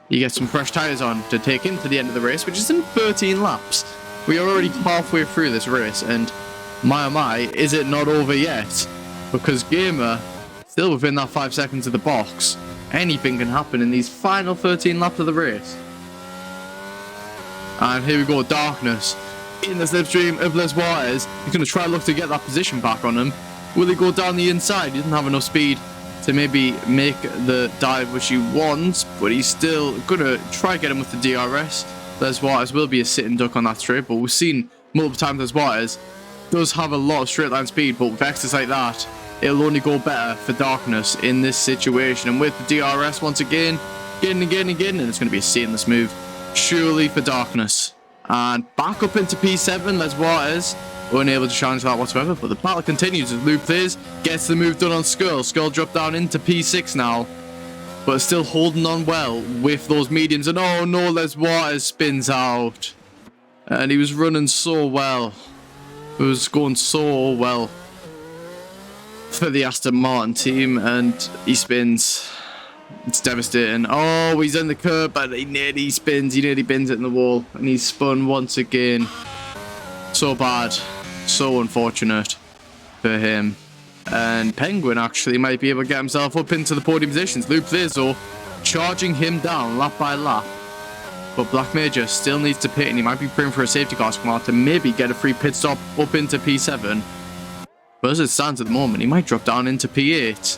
you get some fresh tyres on to take him to the end of the race, which is in 13 laps. We are already halfway through this race, and my oh my, is it not over yet? Because Gamer, still within that 5 seconds of the box. Anything can happen in these final 13 laps of the race. And here we go, Darkness in the slipstream of Les Waters. He's going to try and look to get that position back on him. Will he go down the inside? He doesn't have enough speed to maybe make the dive which he wants, but he's still gonna try get him with the DRS. Les Waters will be a sitting duck on that straight, but we've seen multiple times Les Waters does have a lot of straight line speed, but with exits like that, it'll only go better for Darkness in this situation. And with the DRS once again, and it's gonna be a seamless move, surely for Darkness. And back up into P7, Les Waters unable to challenge that whatsoever, but the battle continues as Lou Plays gets the move done on Skrull. Skrull dropped down into P6 now, but still holding on well with those mediums. And oh no, Les Waters spins out. And he was running so well. It was going so well for the Aston Martin team, and he spins. It's devastating. Oh, he's in the curb, but he nearly spins. He nearly bins it in the wall, and he's spun once again. So bad. So unfortunate for him. And Penguin actually might be able to get himself up into the podium positions. Luke Plays though, charging him down lap by lap. but Black Major still needs to pit, and he might be praying for a safety car to come out to maybe get a free pit stop up into P7. But as it stands at the moment, he might drop down into P8,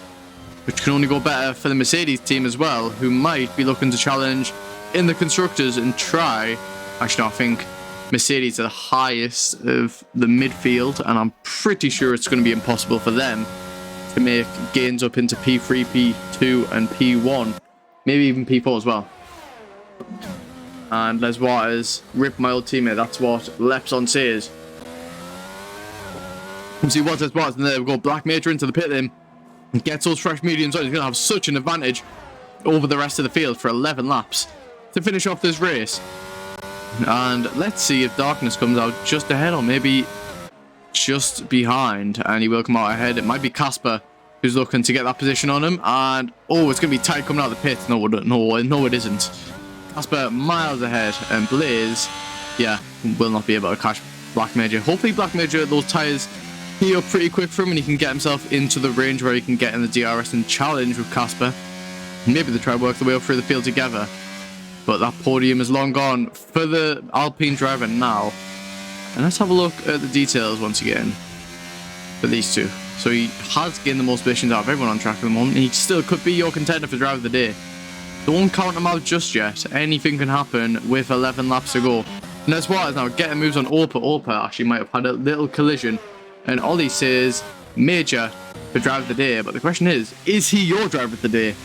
which can only go better for the Mercedes team as well, who might be looking to challenge in the Constructors and try. Actually, no, I think Mercedes are the highest of the midfield, and I'm pretty sure it's going to be impossible for them to make gains up into P3, P2, and P1. Maybe even P4 as well. And Les Waters, rip my old teammate. That's what Lepson says. See what Les Waters, and there we go. Black Major into the pit lane. Gets those fresh mediums on. He's going to have such an advantage over the rest of the field for 11 laps to finish off this race. And let's see if Darkness comes out just ahead or maybe just behind. And he will come out ahead. It might be Casper who's looking to get that position on him. And, oh, it's going to be tight coming out of the pit. No, it isn't. Casper miles ahead. And Blaze, yeah, will not be able to catch Black Major. Hopefully Black Major, those tyres heat up pretty quick for him and he can get himself into the range where he can get in the DRS and challenge with Casper. Maybe they try to work their way up through the field together. But that podium is long gone for the Alpine driver now. And let's have a look at the details once again for these two. So he has gained the most positions out of everyone on track at the moment. And he still could be your contender for driver of the day. Don't count him out just yet. Anything can happen with 11 laps to go. And that's why now getting moves on Orpa. Orpa actually might have had a little collision. And Ollie says Major for driver of the day. But the question is he your driver of the day?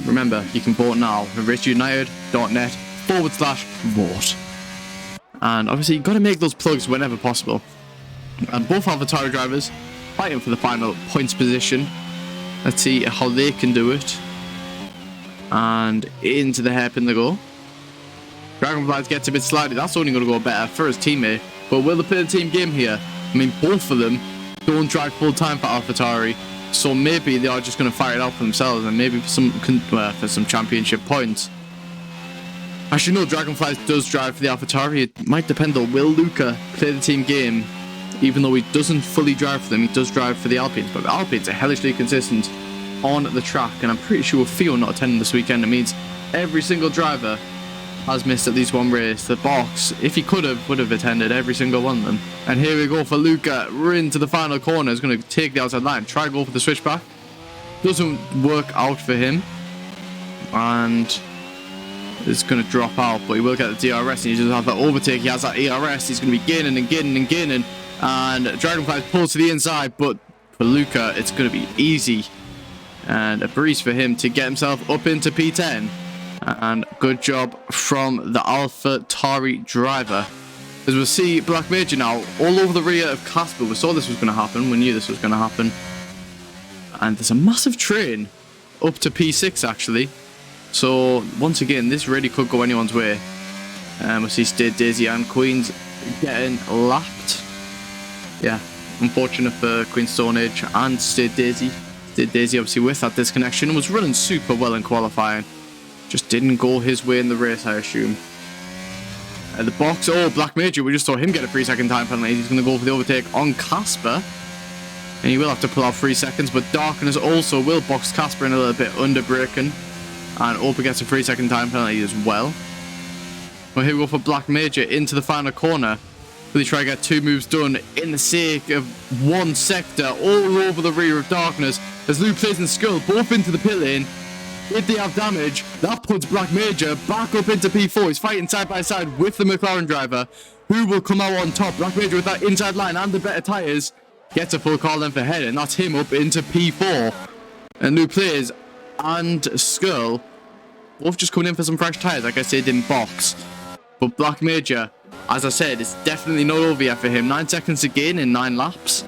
Remember, you can vote now at raceunited.net/vote. And obviously, you've got to make those plugs whenever possible. And both AlphaTauri drivers fighting for the final points position. Let's see how they can do it. And into the hairpin they go. Dragonflies gets a bit slidey. That's only going to go better for his teammate. But will they play the team game here? I mean, both of them don't drive full time for AlphaTauri. So maybe they are just going to fire it out for themselves and maybe for some championship points. Actually, no, Dragonflies does drive for the AlphaTauri. It might depend though. Will Luca play the team game? Even though he doesn't fully drive for them, he does drive for the Alpines. But the Alpines are hellishly consistent on the track. And I'm pretty sure with Theo not attending this weekend, it means every single driver has missed at least one race. The box, if he could have, would have attended every single one of them. And here we go for Luca. We're into the final corner. He's going to take the outside line. Try to go for the switchback. Doesn't work out for him. And it's going to drop out. But he will get the DRS. And he doesn't have that overtake. He has that ERS. He's going to be gaining and gaining and gaining. And Dragonfly pulls to the inside. But for Luca, it's going to be easy. And a breeze for him to get himself up into P10. And good job from the AlphaTauri driver. As we'll see Black Major now all over the rear of Casper. We saw this was going to happen. We knew this was going to happen. And there's a massive train up to P6 actually. So once again, this really could go anyone's way. We'll see State Daisy and Queens getting lapped. Yeah, unfortunate for Queen Stone Age and State Daisy. State Daisy obviously with that disconnection was running super well in qualifying. Just didn't go his way in the race, I assume. The box, oh, Black Major, we just saw him get a 3-second time penalty. He's going to go for the overtake on Casper. And he will have to pull out 3 seconds, but Darkness also will box Casper in a little bit under braking. And Opa gets a 3-second time penalty as well. Well, here we go for Black Major into the final corner. Will he try to get 2 moves done in the sake of 1 sector all over the rear of Darkness as Luke plays and Skull both into the pit lane. If they have damage, that puts Black Major back up into P4. He's fighting side by side with the McLaren driver, who will come out on top. Black Major with that inside line and the better tyres gets a full car length ahead, and that's him up into P4. And New Players and Skull both just coming in for some fresh tyres, like I said, in box. But Black Major, as I said, it's definitely not over yet for him. 9 seconds to gain in 9 laps.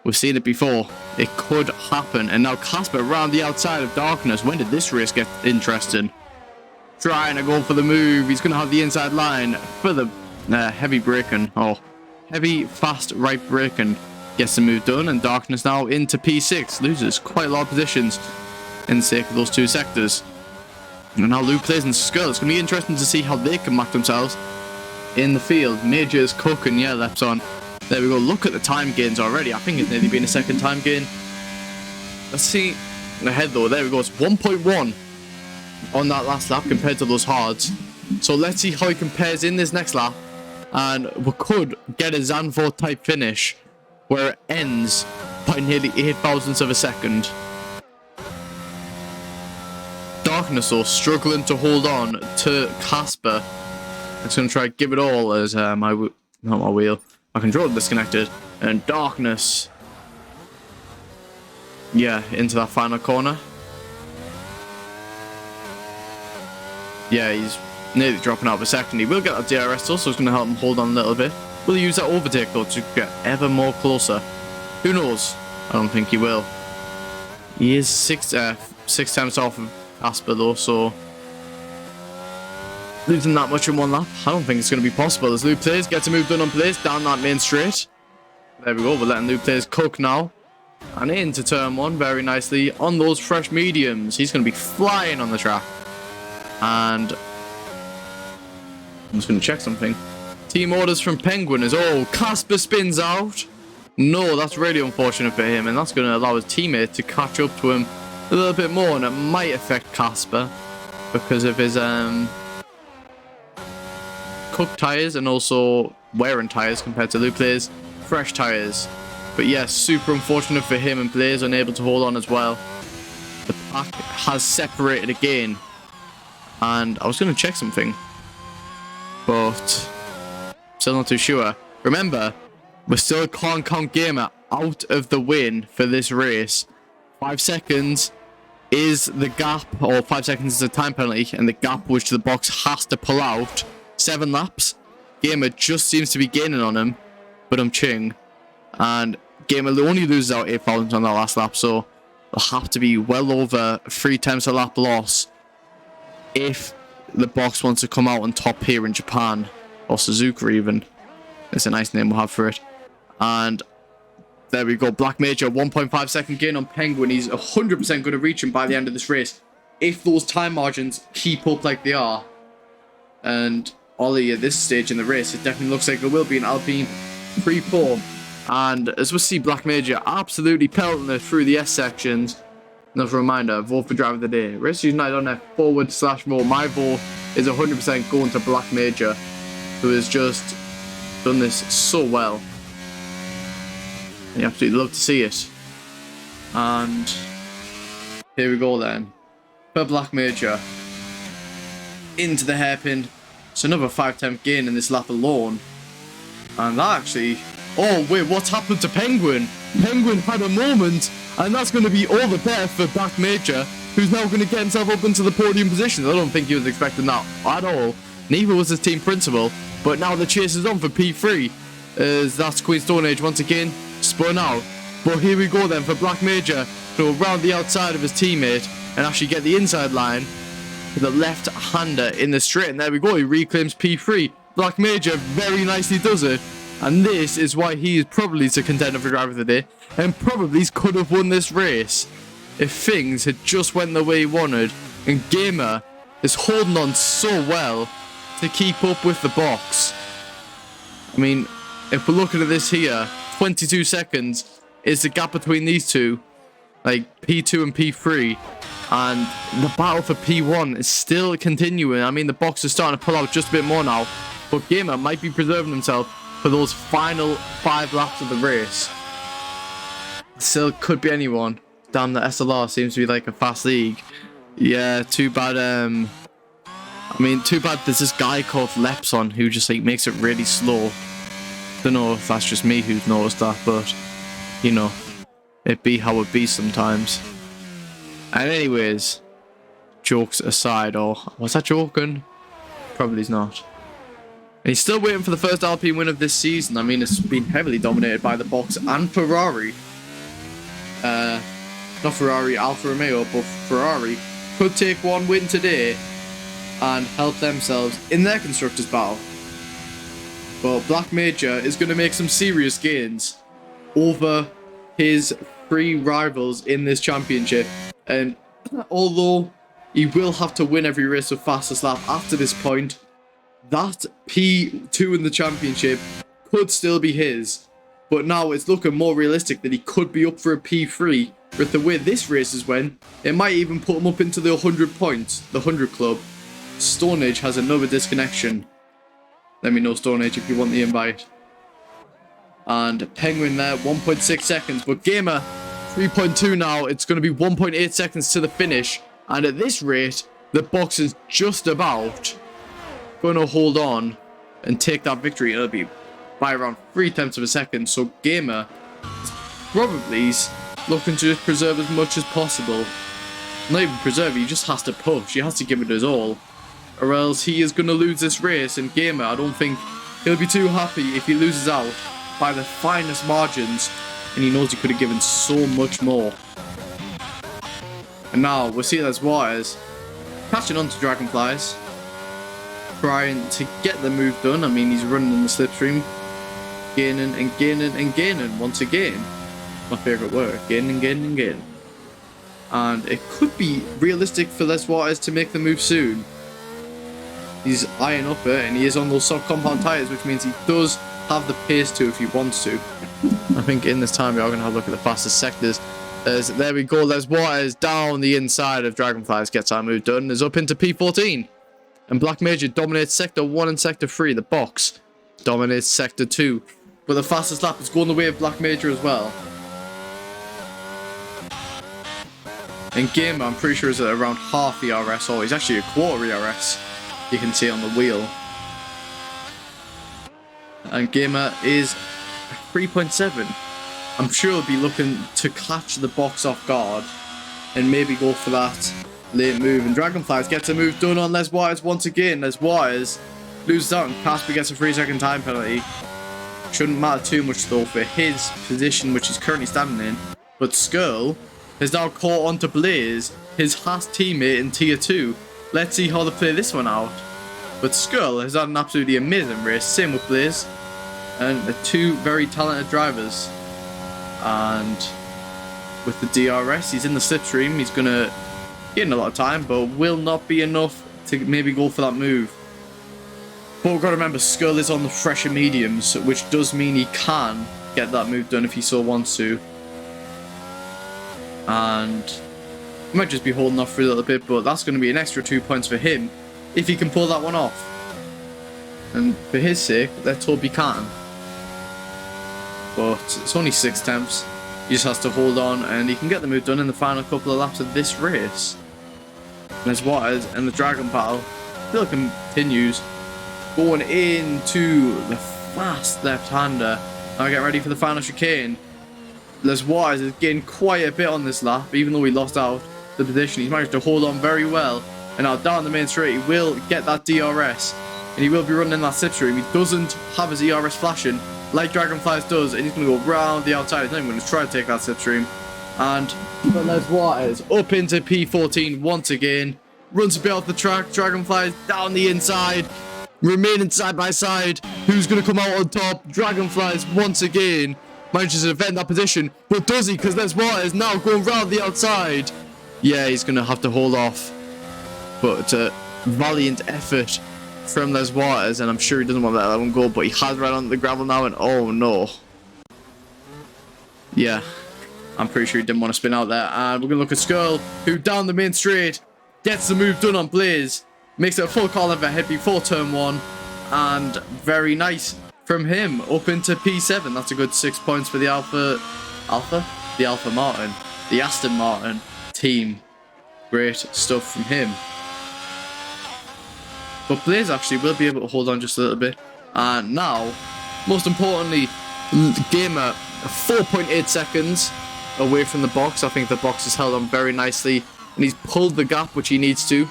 We've seen it before. It could happen. And now Casper around the outside of Darkness. When did this race get interesting? Trying to go for the move. He's going to have the inside line for the heavy braking. Oh, heavy, fast right braking. Gets the move done. And Darkness now into P6. Loses quite a lot of positions in the sake of those 2 sectors. And now Luke plays in Skull. It's going to be interesting to see how they can mark themselves in the field. Major's cooking. Yeah, that's on. There we go. Look at the time gains already. I think it's nearly been a second time gain. Let's see ahead though. There we go. It's 1.1 on that last lap compared to those hards. So let's see how he compares in this next lap. And we could get a Zandvoort type finish where it ends by nearly 8 thousandths of a second. Darkness though, struggling to hold on to Casper. It's going to try to give it all as my controller disconnected. And Darkness, yeah, into that final corner. Yeah, he's nearly dropping out of a second. He will get that DRS though, so it's going to help him hold on a little bit. Will he use that overtake though to get ever more closer? Who knows? I don't think he will. He is six times off of Casper though, so losing that much in one lap, I don't think it's going to be possible. As Luke Plays gets a move done on place down that main straight. There we go, we're letting Luke Plays cook now. And into turn one very nicely on those fresh mediums. He's going to be flying on the track. And I'm just going to check something. Team orders from Penguin is, oh, Casper spins out. No, that's really unfortunate for him, and that's going to allow his teammate to catch up to him a little bit more, and it might affect Casper because of his cooked tyres and also wearing tyres compared to Luke Play's fresh tyres. But yes, super unfortunate for him, and Blaze unable to hold on as well. The pack has separated again, and I was going to check something, but still not too sure. Remember, we still can't count Gamer out of the win for this race. 5 seconds is the gap, or 5 seconds is a time penalty, and the gap which the box has to pull out. 7 laps. Gamer just seems to be gaining on him, but I'm Ching. And Gamer only loses out 8 thousandths on that last lap, so it'll have to be well over 3 times a lap loss if the box wants to come out on top here in Japan, or Suzuka even. It's a nice name we'll have for it. And there we go, Black Major, 1.5 second gain on Penguin. He's 100% going to reach him by the end of this race if those time margins keep up like they are. And Ollie, at this stage in the race, it definitely looks like there will be an Alpine 3-4. And as we see, Black Major absolutely pelting it through the S sections. Another reminder, vote for driver of the day. RaceUnite.net/vote. My vote is 100% going to Black Major, who has just done this so well. You absolutely love to see it. And here we go then. For Black Major. Into the hairpin. It's another 5-10th gain in this lap alone. And that actually... Oh, wait, what's happened to Penguin? Penguin had a moment, and that's going to be all the better for Black Major, who's now going to get himself up into the podium position. I don't think he was expecting that at all. Neither was his team principal. But now the chase is on for P3. As that's Queen Stone Age once again spun out. But here we go then for Black Major to go around the outside of his teammate and actually get the inside line with the left-hander in the straight. And there we go, he reclaims P3. Black Major very nicely does it. And this is why he is probably the contender for driver of the day, and probably could have won this race if things had just went the way he wanted. And Gamer is holding on so well to keep up with the box. I mean, if we're looking at this here, 22 seconds is the gap between these two, like P2 and P3, and the battle for P1 is still continuing. I mean, the box is starting to pull out just a bit more now, but Gamer might be preserving himself for those final 5 laps of the race. Still could be anyone. Damn, the SLR seems to be like a fast league. Yeah, too bad. I mean, too bad there's this guy called Lepson who just like makes it really slow. Don't know if that's just me who's noticed that, but you know, it be how it be sometimes. And anyways, jokes aside, or was that joking? Probably not. And he's still waiting for the first Alpine win of this season. I mean, it's been heavily dominated by the box and Ferrari. Not Ferrari, Alfa Romeo, but Ferrari could take one win today and help themselves in their constructors battle. But Black Major is going to make some serious gains over his 3 rivals in this championship. And although he will have to win every race with fastest lap after this point, that P2 in the championship could still be his. But now it's looking more realistic that he could be up for a P3. With the way this race has went, it might even put him up into the 100 points, the 100 club. Stone Age has another disconnection. Let me know, Stone Age, if you want the invite. And Penguin there, 1.6 seconds. But Gamer, 3.2 now. It's going to be 1.8 seconds to the finish. And at this rate, the box is just about going to hold on and take that victory. It'll be by around 0.3 of a second. So Gamer is probably looking to just preserve as much as possible. Not even preserve, he just has to push. He has to give it his all. Or else he is going to lose this race. And Gamer, I don't think he'll be too happy if he loses out by the finest margins. And he knows he could have given so much more. And now we'll see as Waters catching on to Dragonflies. Trying to get the move done. I mean, he's running in the slipstream. Gaining and gaining and gaining once again. My favourite word. Gaining and gaining and gaining. And it could be realistic for Les Waters to make the move soon. He's eyeing up it, and he is on those soft compound tyres, which means he does have the pace to if he wants to. I think in this time we are going to have a look at the fastest sectors. There we go, Les Waters down the inside of Dragonflies, gets our move done, is up into P14. And Black Major dominates Sector 1 and Sector 3, the box dominates Sector 2. But the fastest lap is going the way of Black Major as well. And Gamer, I'm pretty sure, is at around half the RS, or he's actually a quarter RS. You can see on the wheel. And Gamer is 3.7. I'm sure he'll be looking to catch the box off guard and maybe go for that late move. And Dragonflies gets a move done on Les Waters once again. Les Waters loses out and Casper gets a 3-second time penalty. Shouldn't matter too much though for his position which he's currently standing in. But Skrull has now caught on to Blaze, his Haas teammate in Tier 2. Let's see how they play this one out. But Skrull has had an absolutely amazing race. Same with Blaze. And the two very talented drivers. And with the DRS, he's in the slipstream. He's going to gain a lot of time, but will not be enough to maybe go for that move. But we've got to remember, Skrull is on the fresher mediums, which does mean he can get that move done if he so wants to. And he might just be holding off for a little bit, but that's going to be an extra 2 points for him if he can pull that one off. And for his sake, let's hope he can. But it's only 6 attempts. He just has to hold on and he can get the move done in the final couple of laps of this race. Les Waters and the Dragon Battle still continues. Going into the fast left-hander. Now get ready for the final chicane. Les Waters is getting quite a bit on this lap, even though he lost out the position. He's managed to hold on very well. And now down the main straight, he will get that DRS. And he will be running in that slipstream. He doesn't have his ERS flashing like Dragonflies does. And he's going to go round the outside. He's not even going to try to take that slipstream. And but Les Waters up into P14 once again. Runs a bit off the track. Dragonflies down the inside. Remaining side by side. Who's going to come out on top? Dragonflies once again. Manages to defend that position. But does he? Because Les Waters now going round the outside. Yeah, he's going to have to hold off. But valiant effort from Les Waters. And I'm sure he doesn't want to let that one go. But he has right on the gravel now. And oh no. Yeah. I'm pretty sure he didn't want to spin out there. And we're going to look at Skrull, who down the main straight gets the move done on Blaze. Makes it a full car length ahead before turn 1. And very nice from him up into P7. That's a good 6 points for the the Aston Martin team. Great stuff from him. But Blaze actually will be able to hold on just a little bit. And now, most importantly, Gamer 4.8 seconds away from the box. I think the box is held on very nicely. And he's pulled the gap which he needs to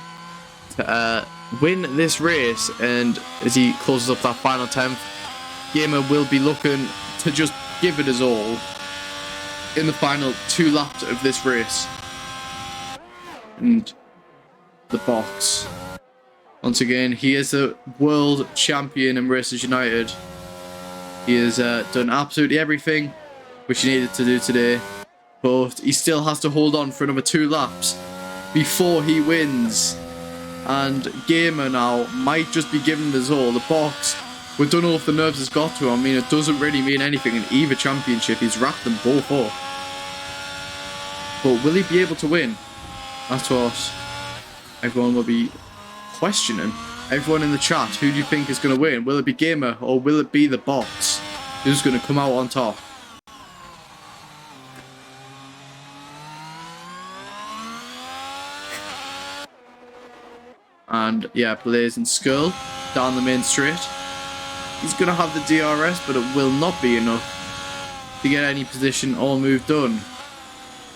win this race. And as he closes up that final 10th, Gamer will be looking to just give it his all in the final 2 laps of this race. And the box. Once again, he is the world champion in Racers United. He has done absolutely everything which he needed to do today. But he still has to hold on for another 2 laps before he wins. And Gamer now might just be giving this all. The box, we don't know if the nerves has got to him. I mean, it doesn't really mean anything in either championship. He's wrapped them both up. But will he be able to win? That's what everyone will be questioning. Everyone in the chat, who do you think is going to win? Will it be Gamer or will it be the box? Who's going to come out on top? And yeah, Blazing Skull down the main straight. He's going to have the DRS, but it will not be enough to get any position or move done.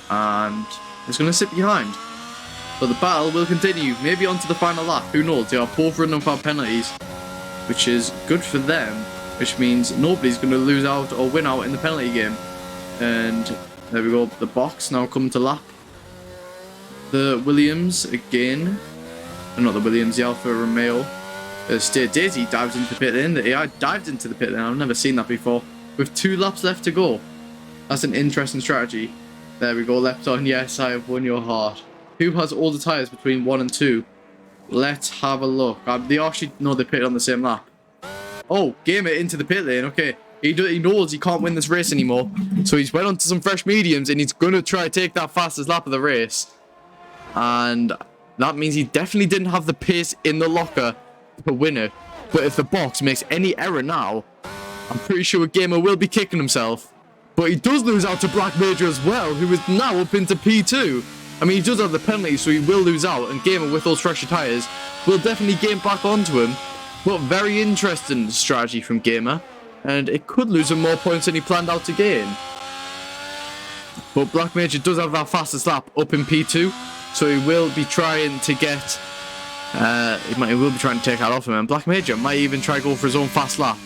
And he's going to sit behind. But the battle will continue, maybe onto the final lap. Who knows? They are both running without penalties, which is good for them, which means nobody's going to lose out or win out in the penalty game. And there we go, the box now coming to lap. The Williams again. Not the Williams, the Alfa Romeo. Daisy dives into the pit lane. The AI dived into the pit lane. I've never seen that before. With 2 laps left to go. That's an interesting strategy. There we go, left on. Yes, I have won your heart. Who has all the tyres between 1 and 2? Let's have a look. They actually know they pitted on the same lap. Oh, Gamer into the pit lane. Okay, he knows he can't win this race anymore. So he's went on to some fresh mediums and he's going to try to take that fastest lap of the race. And that means he definitely didn't have the pace in the locker to win it. But if the box makes any error now, I'm pretty sure Gamer will be kicking himself. But he does lose out to Black Major as well, who is now up into P2. I mean, he does have the penalty, so he will lose out. And Gamer, with those fresher tyres, will definitely gain back onto him. But very interesting strategy from Gamer. And it could lose him more points than he planned out to gain. But Black Major does have that fastest lap up in P2. So he will be trying to get... he will be trying to take that off him. And Black Major might even try to go for his own fast lap.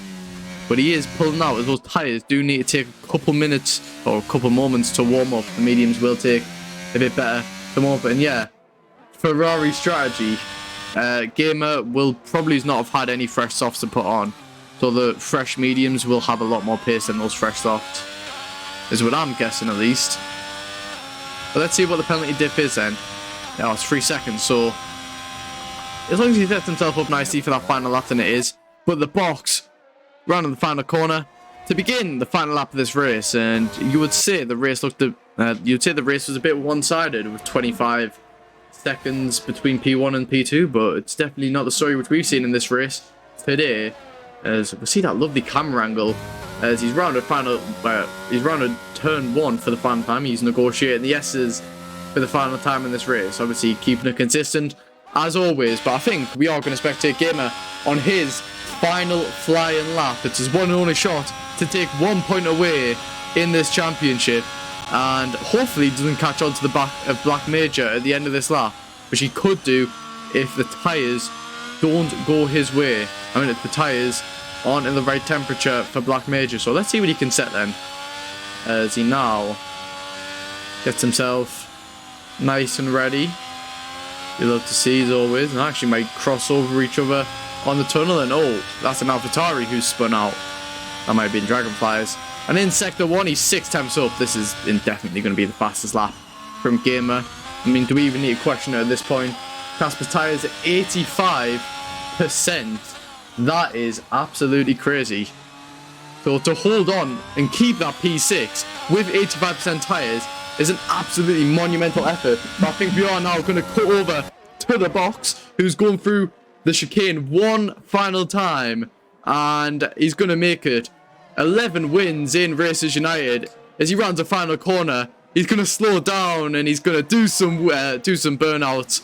But he is pulling out, as those tyres do need to take a couple minutes or a couple moments to warm up. The mediums will take a bit better to warm up. And yeah, Ferrari strategy. Gamer will probably not have had any fresh softs to put on. So the fresh mediums will have a lot more pace than those fresh softs. Is what I'm guessing at least. But let's see what the penalty dip is then. Oh, it's 3 seconds, so as long as he sets himself up nicely for that final lap, then it is. But the box, round in the final corner, to begin the final lap of this race, and you would say the race looked, you'd say the race was a bit one-sided with 25 seconds between P1 and P2, but it's definitely not the story which we've seen in this race today. As we see that lovely camera angle as he's rounded turn 1 for the final time. He's negotiating the S's for the final time in this race. Obviously keeping it consistent as always, but I think we are going to spectate Gamer on his final flying lap. It's his one and only shot to take 1 point away in this championship, and hopefully he doesn't catch on to the back of Black Major at the end of this lap, which he could do if the tyres don't go his way. I mean, if the tyres aren't in the right temperature for Black Major. So let's see what he can set then, as he now gets himself nice and ready. You love to see as always, and actually might cross over each other on the tunnel. And oh, that's an AlphaTauri who's spun out. That might have been Dragonflies. And in sector 1, he's 6 times up. This is indefinitely going to be the fastest lap from Gamer. I mean, do we even need to question it at this point? Casper's tyres at 85%. That is absolutely crazy. So to hold on and keep that P6 with 85% tyres is an absolutely monumental effort. But I think we are now going to cut over to the box, who's going through the chicane one final time. And he's going to make it 11 wins in Racers United. As he rounds the final corner, he's going to slow down and he's going to do some burnouts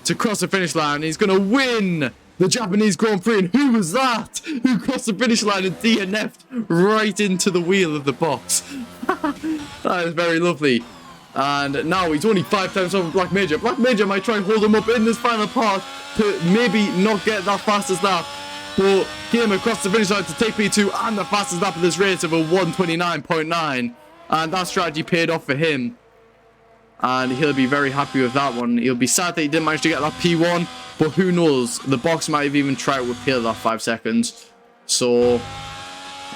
to cross the finish line. He's going to win the Japanese Grand Prix. And who was that who crossed the finish line and DNF'd right into the wheel of the box? That is very lovely. And now he's only 5 times over Black Major. Black Major might try and hold him up in this final part to maybe not get that fastest lap. But Gamer across the finish line to take P2 and the fastest lap of this race of a 1:29.9. And that strategy paid off for him. And he'll be very happy with that one. He'll be sad that he didn't manage to get that P1. But who knows? The box might have even tried to repeal that 5 seconds. So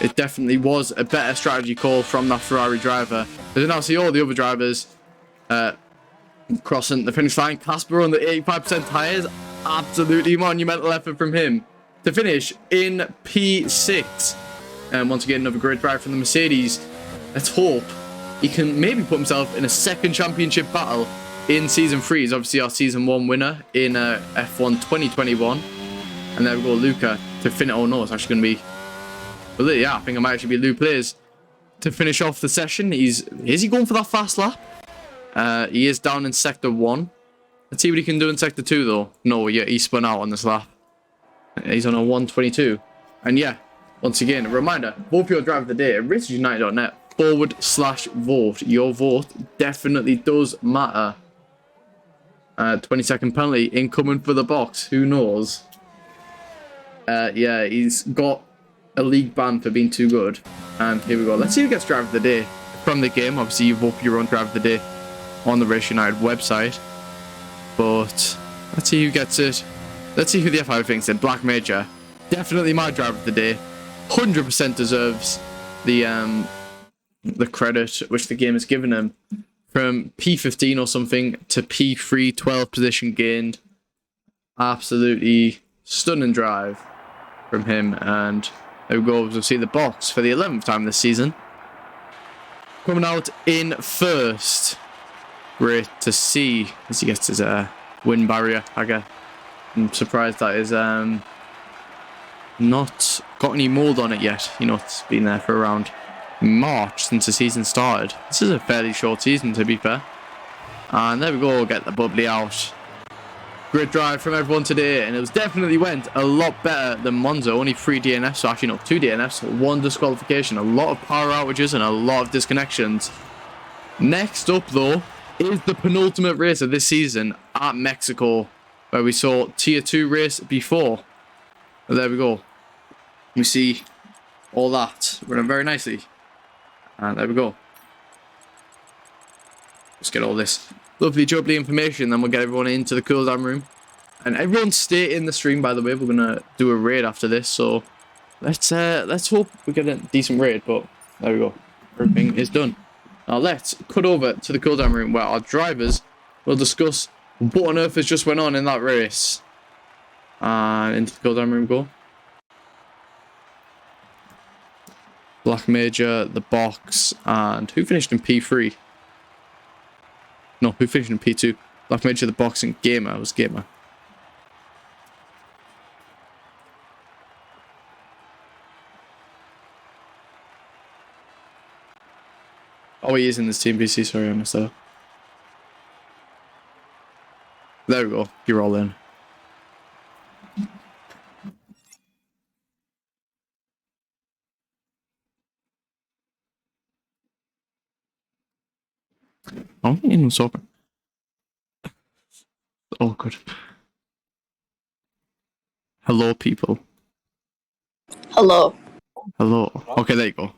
it definitely was a better strategy call from that Ferrari driver. As you now see all the other drivers crossing the finish line. Casper on the 85% tyres. Absolutely monumental effort from him to finish in P6. And once again, another great drive from the Mercedes. Let's hope he can maybe put himself in a second championship battle in Season 3 is obviously our Season 1 winner in F1 2021. And there we go, Luca to finish. Oh no, it's actually going to be... Well, yeah, I think it might actually be Lou Players to finish off the session. Is he going for that fast lap? He is down in Sector 1. Let's see what he can do in Sector 2, though. No, yeah, he spun out on this lap. He's on a 122. And yeah, once again, a reminder, vote for your driver of the day at racersunited.net/vote. Your vote definitely does matter. 20-second penalty incoming for the box. Who knows? Yeah, he's got a league ban for being too good. And here we go. Let's see who gets driver of the day from the game. Obviously, you vote for your own driver of the day on the Race United website. But let's see who gets it. Let's see who the F5 thinks it. Black Major. Definitely my driver of the day. 100% deserves the credit which the game has given him. From P15 or something to P3, 12 position gained. Absolutely stunning drive from him. And there we go. We'll see the box for the 11th time this season. Coming out in first. Great to see as he gets his win barrier. I'm surprised that is not got any mold on it yet. You know, it's been there for around March since the season started. This is a fairly short season, to be fair. And there we go, get the bubbly out. Great drive from everyone today, and it was definitely went a lot better than Monza. Only 3 DNFs, so actually no, 2 DNFs, 1 disqualification, a lot of power outages and a lot of disconnections. Next up though is the penultimate race of this season at Mexico, where we saw Tier 2 race before. But there we go. We see all that running very nicely. And there we go. Let's get all this lovely jubbly information, then we'll get everyone into the cool down room. And everyone stay in the stream, by the way. We're gonna do a raid after this, so let's hope we get a decent raid. But there we go. Everything is done. Now let's cut over to the cool down room where our drivers will discuss what on earth has just went on in that race. And into the cool down room go. Black Major, the box, and who finished in P3? No, who finished in P2? Black Major, the box, and Gamer. It was Gamer. Oh, he is in this team PC. Sorry, I missed that. There we go. You're all in. Oh, in soccer. Oh, good. Hello, people. Hello. Hello. Okay, there you go.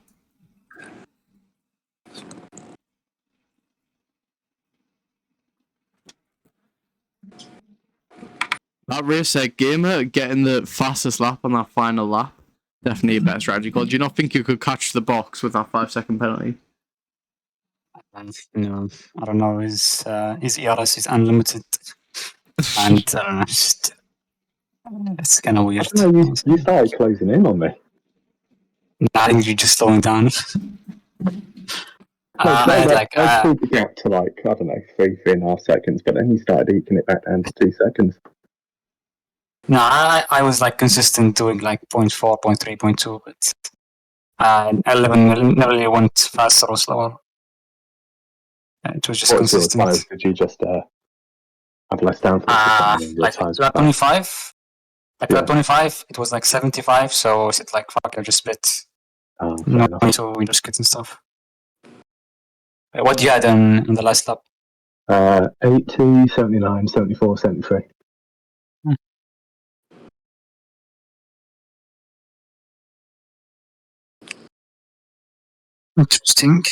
That race Gamer getting the fastest lap on that final lap. Definitely a better strategy call. Do you not think you could catch the box with that 5-second penalty? No, I don't know. His ERS is unlimited, and I don't know. It's kind of weird. I don't know, you started closing in on me. I think you're just slowing down. I pulled the gap to I don't know, 3.5 seconds, but then you started eking it back down to 2 seconds. No, I was consistent doing 0.4, 0.3, 0.2, but 11 never really went faster or slower. It was just consistent. Did you just have less downforce? Lap 25? Lap 25, it was 75, so I said fuck, I'll just split. No point to window skits and stuff. What do you had in the last lap? 80, 79, 74, 73. Interesting.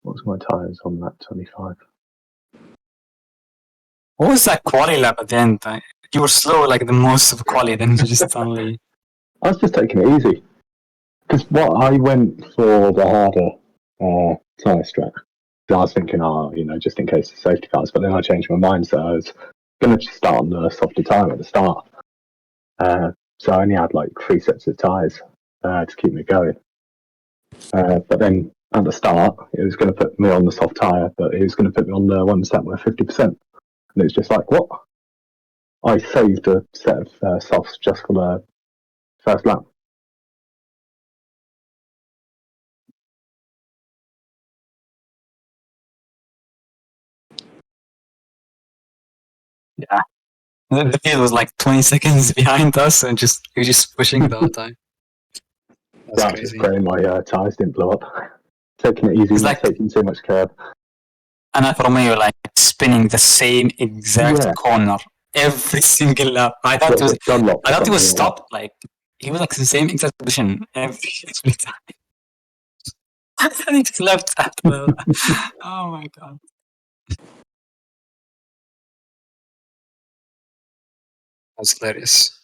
What's my tyres on that 25? What was that quali lap at the end? You were slow the most of quali, then you just suddenly... I was just taking it easy. Because I went for the harder tyre strat. So I was thinking, just in case of safety cars, but then I changed my mind, so I was going to just start on the softer tyre at the start. So I only had 3 sets of tyres to keep me going. But then at the start, it was going to put me on the soft tyre, but it was going to put me on the ones that were 50%. And it's just like, what? I saved a set of softs just for the first lap. Yeah. The field was like 20 seconds behind us and we were just pushing the whole time. That's Just crazy. praying my tyres didn't blow up. Taking it easy, It's not like- taking too much curb. And Alfa Romeo like spinning the same exact Yeah. corner every single lap. I thought it was stopped. Like he was like the same exact position every time. And he just left at the. Oh my god. That's hilarious.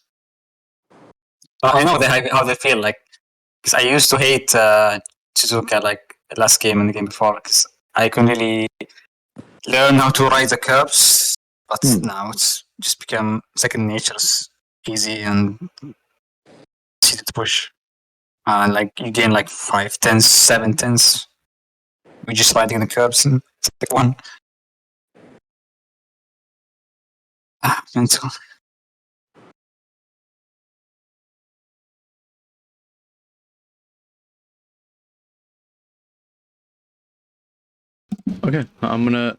But I know how they feel like, because I used to hate Suzuka like last game and the game before, because I couldn't really learn how to ride the curbs. But now it's just become second nature. It's easy and easy to push. And like you gain like 5 tenths, 7 tenths. We're just riding the curbs in second one. Mental. Okay, I'm gonna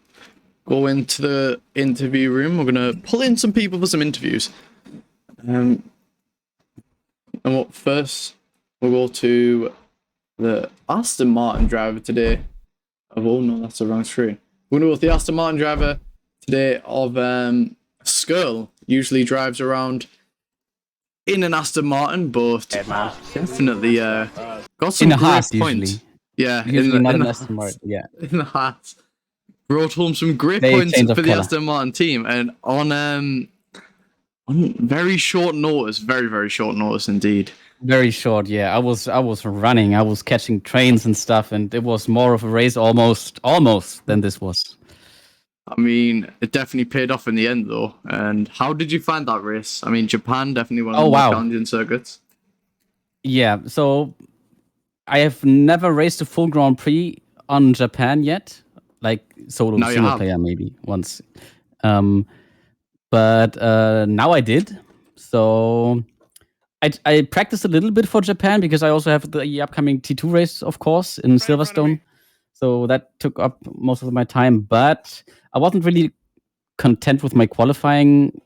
go into the interview room. We're gonna pull in some people for some interviews. And what first? We'll go to the Aston Martin driver today. Oh no, that's the wrong screen. We're gonna go with the Aston Martin driver today of Skirl. Usually drives around in an Aston Martin, but definitely got some in a great Haas points. usually. Yeah, Usually not in an the Aston Martin. Yeah. in the Haas. Brought home some great They points change for of the colour. Aston Martin team, and on very short notice, very short notice indeed. Very short, yeah. I was running. I was catching trains and stuff, and it was more of a race almost than this was. I mean, it definitely paid off in the end, though. And how did you find that race? I mean, Japan definitely one of the more challenging circuits. Yeah, so I have never raced a full Grand Prix on Japan yet, like solo Now you single have. player maybe once. But now I did. So I practiced a little bit for Japan because I also have the upcoming T2 race, of course, in Silverstone. So that took up most of my time, but I wasn't really content with my qualifying.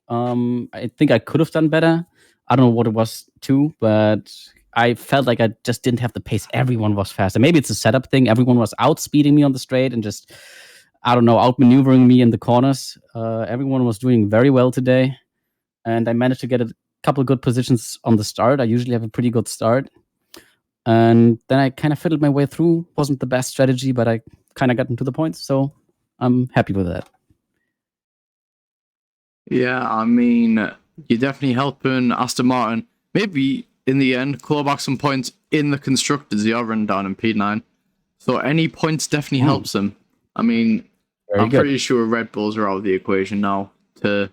I think I could have done better. I don't know what it was too, but I felt like I just didn't have the pace. Everyone was faster. Maybe it's a setup thing. Everyone was outspeeding me on the straight and just, I don't know, outmaneuvering me in the corners. Everyone was doing very well today, and I managed to get a couple of good positions on the start. I usually have a pretty good start. And then I kind of fiddled my way through. Wasn't the best strategy, but I kind of got into the points, so I'm happy with that. Yeah, I mean, you're definitely helping Aston Martin. Maybe in the end, claw back some points in the constructors. They are run down in P9, so any points definitely helps them. I mean, Very I'm good. pretty sure Red Bulls are out of the equation now to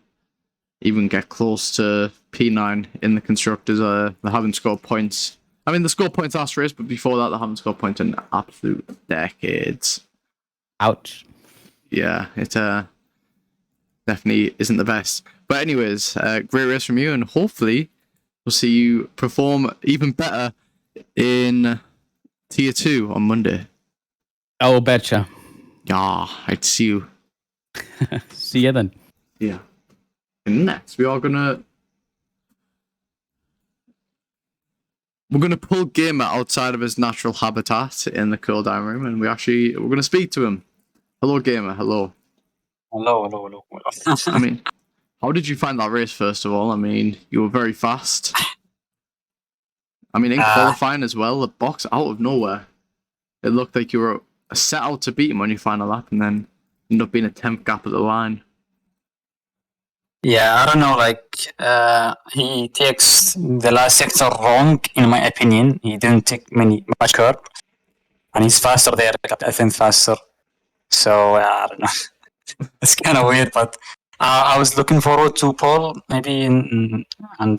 even get close to P9 in the constructors. They haven't scored points. I mean, they scored points last race, but before that, they haven't scored points in absolute decades. Ouch. Yeah, it definitely isn't the best. But anyways, great race from you, and hopefully we'll see you perform even better in Tier 2 on Monday. Oh, betcha. Yeah, I'd see you. See ya then. Yeah. And next, we're gonna pull Gamer outside of his natural habitat in the cool down room, and we're gonna speak to him. Hello, Gamer. Hello. Hello. I mean, how did you find that race, first of all? I mean, you were very fast. I mean, in qualifying as well, the box out of nowhere. It looked like you were set out to beat him on your final lap, and then ended up being a 10th gap at the line. Yeah, I don't know, like, he takes the last sector wrong, in my opinion. He didn't take much curb, and he's faster there, like, I think faster. So, I don't know. It's kind of weird, but I was looking forward to Paul, maybe, and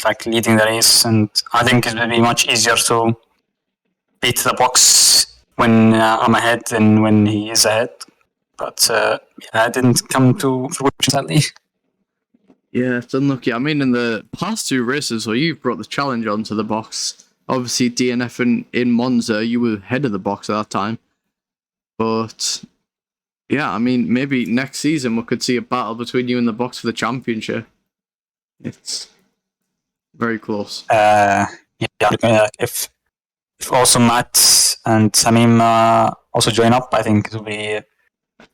like, leading the race, and I think it will be much easier to beat the box when I'm ahead and when he is ahead. But it didn't come to fruition, sadly. Yeah, it's unlucky. I mean, in the past 2 races where you've brought the challenge onto the box, obviously DNF in Monza, you were head of the box at that time. But yeah, I mean, maybe next season we could see a battle between you and the box for the championship. It's very close. If also Matt and Samim also join up, I think it will be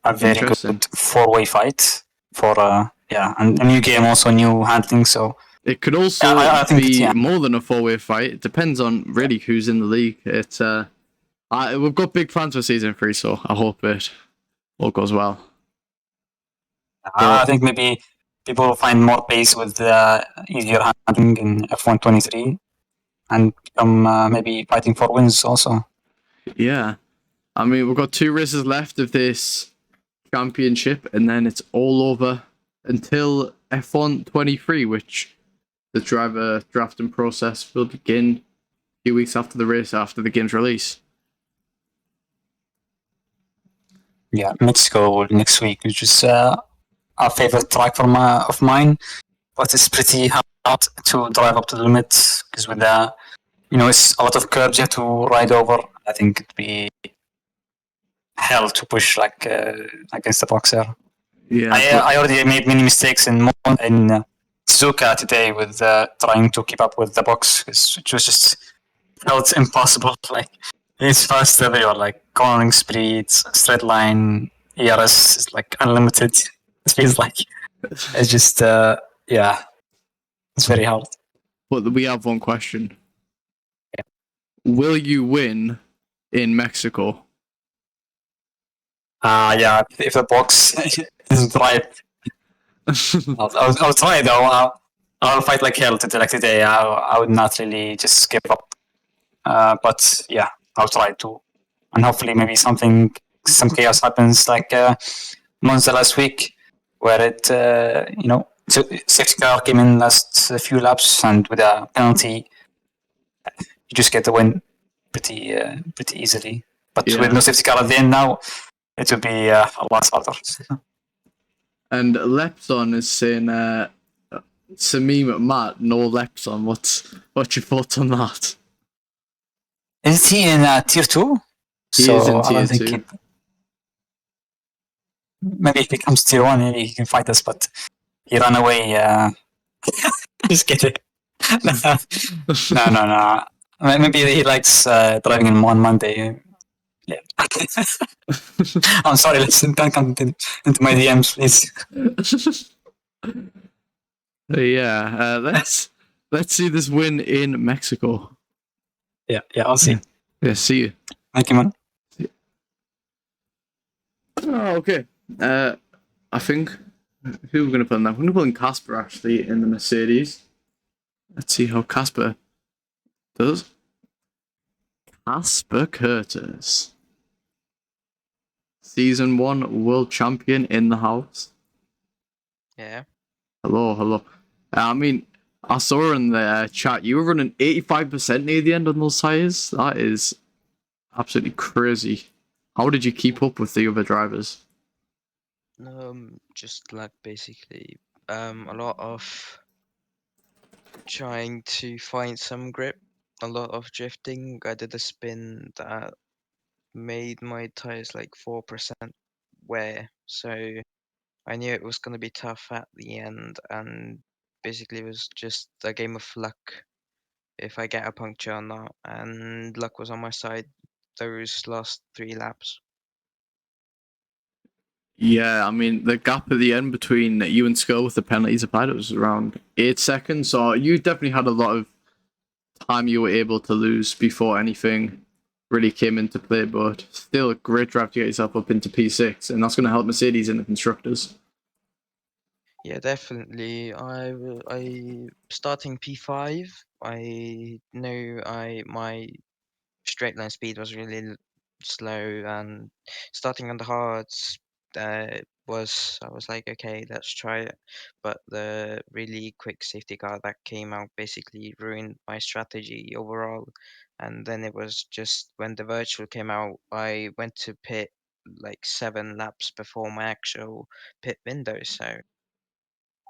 a very Interesting. good 4-way fight for and a new game, also new handling. So It could also I think be it's, more than a 4-way fight. It depends on really who's in the league. It's we've got big plans for season 3, so I hope it all goes well. I think maybe people will find more pace with easier handling in F123 and become maybe fighting for wins also. Yeah, I mean, we've got 2 races left of this championship, and then it's all over until F123, which the driver drafting process will begin a few weeks after the race, after the game's release. Yeah, Mexico next week, which is a favorite track of mine, but it's pretty hard to drive up to the limit because with the it's a lot of curbs you have to ride over. I think it'd be hell to push against the boxer. Yeah, I already made many mistakes in Suzuka today with trying to keep up with the box. It was just felt impossible. Like it's fast everywhere, like cornering speeds, straight line, ERS is like unlimited. It feels like it's just it's very hard. but we have one question. Will you win in Mexico? If the box isn't right, I'll try though. I'll fight like hell today. I would not really just give up. But yeah, I'll try to, and hopefully maybe some chaos happens like Monza last week, where safety car came in last few laps, and with a penalty, you just get the win pretty easily. But Yeah. with no safety car at the end now, it will be a lot harder. And Lepson is saying, Samim Matt, no Lepson. What's your thoughts on that? Is he in tier 2? He is in tier 2. Maybe if he comes tier 1, maybe he can fight us, but he ran away. Just kidding. No. Maybe he likes driving on Monday. Yeah. I'm sorry, listen, don't come into my DMs, please. Yeah, let's see this win in Mexico. Yeah, I'll see. Yeah, see you. Thank you, man. Oh, okay. I think who we're gonna put in that? We're gonna put in Casper actually in the Mercedes. Let's see how Casper does. Casper Curtis, Season 1 world champion in the house. Yeah. Hello. I mean, I saw in the chat you were running 85% near the end on those tires. That is absolutely crazy. How did you keep up with the other drivers? Just like basically, a lot of trying to find some grip, a lot of drifting. I did a spin that made my tires like 4% wear, so I knew it was gonna be tough at the end, and basically it was just a game of luck if I get a puncture or not, and luck was on my side those last 3 laps. Yeah, I mean, the gap at the end between you and Skull with the penalties applied, it was around 8 seconds. So you definitely had a lot of time you were able to lose before anything really came into play. But still, a great drive to get yourself up into P6, and that's going to help Mercedes and the constructors. Yeah, definitely. I starting P5. I know my straight line speed was really slow, and starting on the hards I was like, okay, let's try it. But the really quick safety car that came out basically ruined my strategy overall, And then it was just when the virtual came out, I went to pit like 7 laps before my actual pit window. So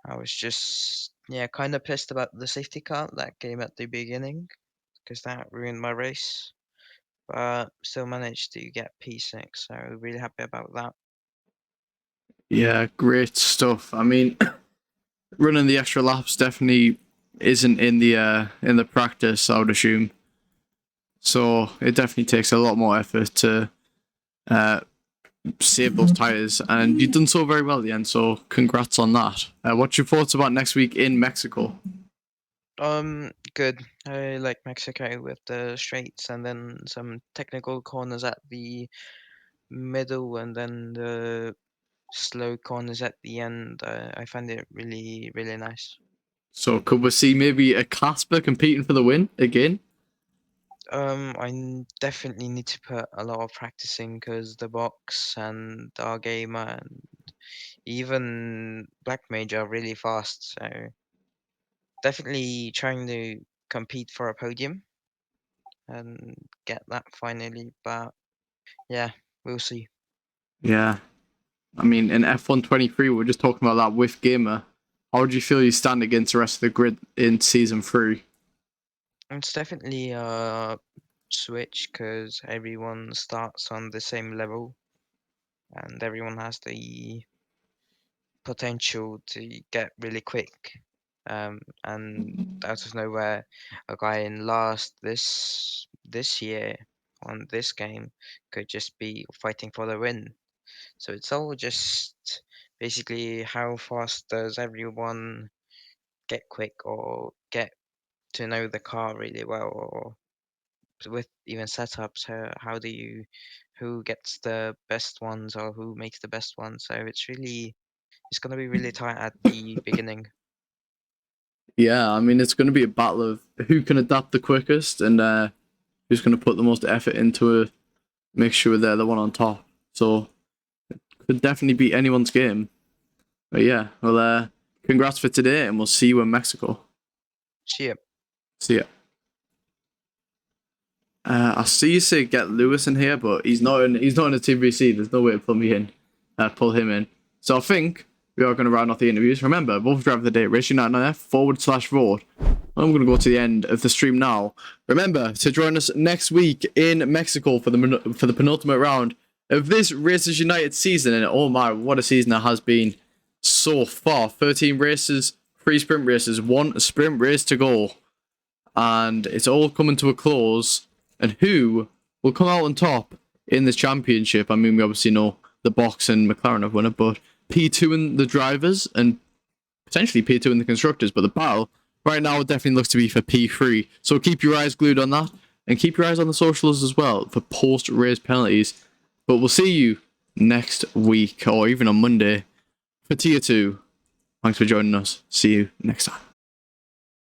I was just, yeah, kind of pissed about the safety car that came at the beginning because that ruined my race. But still managed to get P6, so really happy about that. Yeah, great stuff. I mean, running the extra laps definitely isn't in the practice, I would assume. So it definitely takes a lot more effort to save those tires, and you've done so very well at the end. So congrats on that. What's your thoughts about next week in Mexico? Good. I like Mexico with the straights and then some technical corners at the middle, and then the slow corners at the end. I find it really, really nice. So could we see maybe a Casper competing for the win again? Definitely need to put a lot of practicing because the box and our gamer and even Black Mage are really fast. So definitely trying to compete for a podium and get that finally. But yeah, we'll see. Yeah, I mean, in F123, we were just talking about that with Gamer. How would you feel you stand against the rest of the grid in Season 3? It's definitely a switch because everyone starts on the same level and everyone has the potential to get really quick. And out of nowhere, a guy in last this year on this game could just be fighting for the win. So it's all just basically how fast does everyone get quick or get to know the car really well, or with even setups, how do you, who gets the best ones or who makes the best ones. So it's going to be really tight at the beginning. Yeah, I mean, it's going to be a battle of who can adapt the quickest and who's going to put the most effort into it, make sure they're the one on top. So it could definitely be anyone's game. But yeah, well, congrats for today, and we'll see you in Mexico. See ya. See ya. I see you say get Lewis in here, but he's not in. He's not in a TBC. There's no way to pull me in. Pull him in. So I think we are going to round off the interviews. Remember, both driver of the day, racing99f/vote. I'm going to go to the end of the stream now. Remember to join us next week in Mexico for the penultimate round of this Racers United season. And oh my, what a season it has been so far. 13 races, 3 sprint races, 1 sprint race to go. And it's all coming to a close. And who will come out on top in this championship? I mean, we obviously know the box and McLaren have won it, but P2 in the drivers and potentially P2 in the constructors. But the battle right now definitely looks to be for P3. So keep your eyes glued on that, and keep your eyes on the socials as well for post-race penalties. But we'll see you next week, or even on Monday, for Tier 2. Thanks for joining us. See you next time.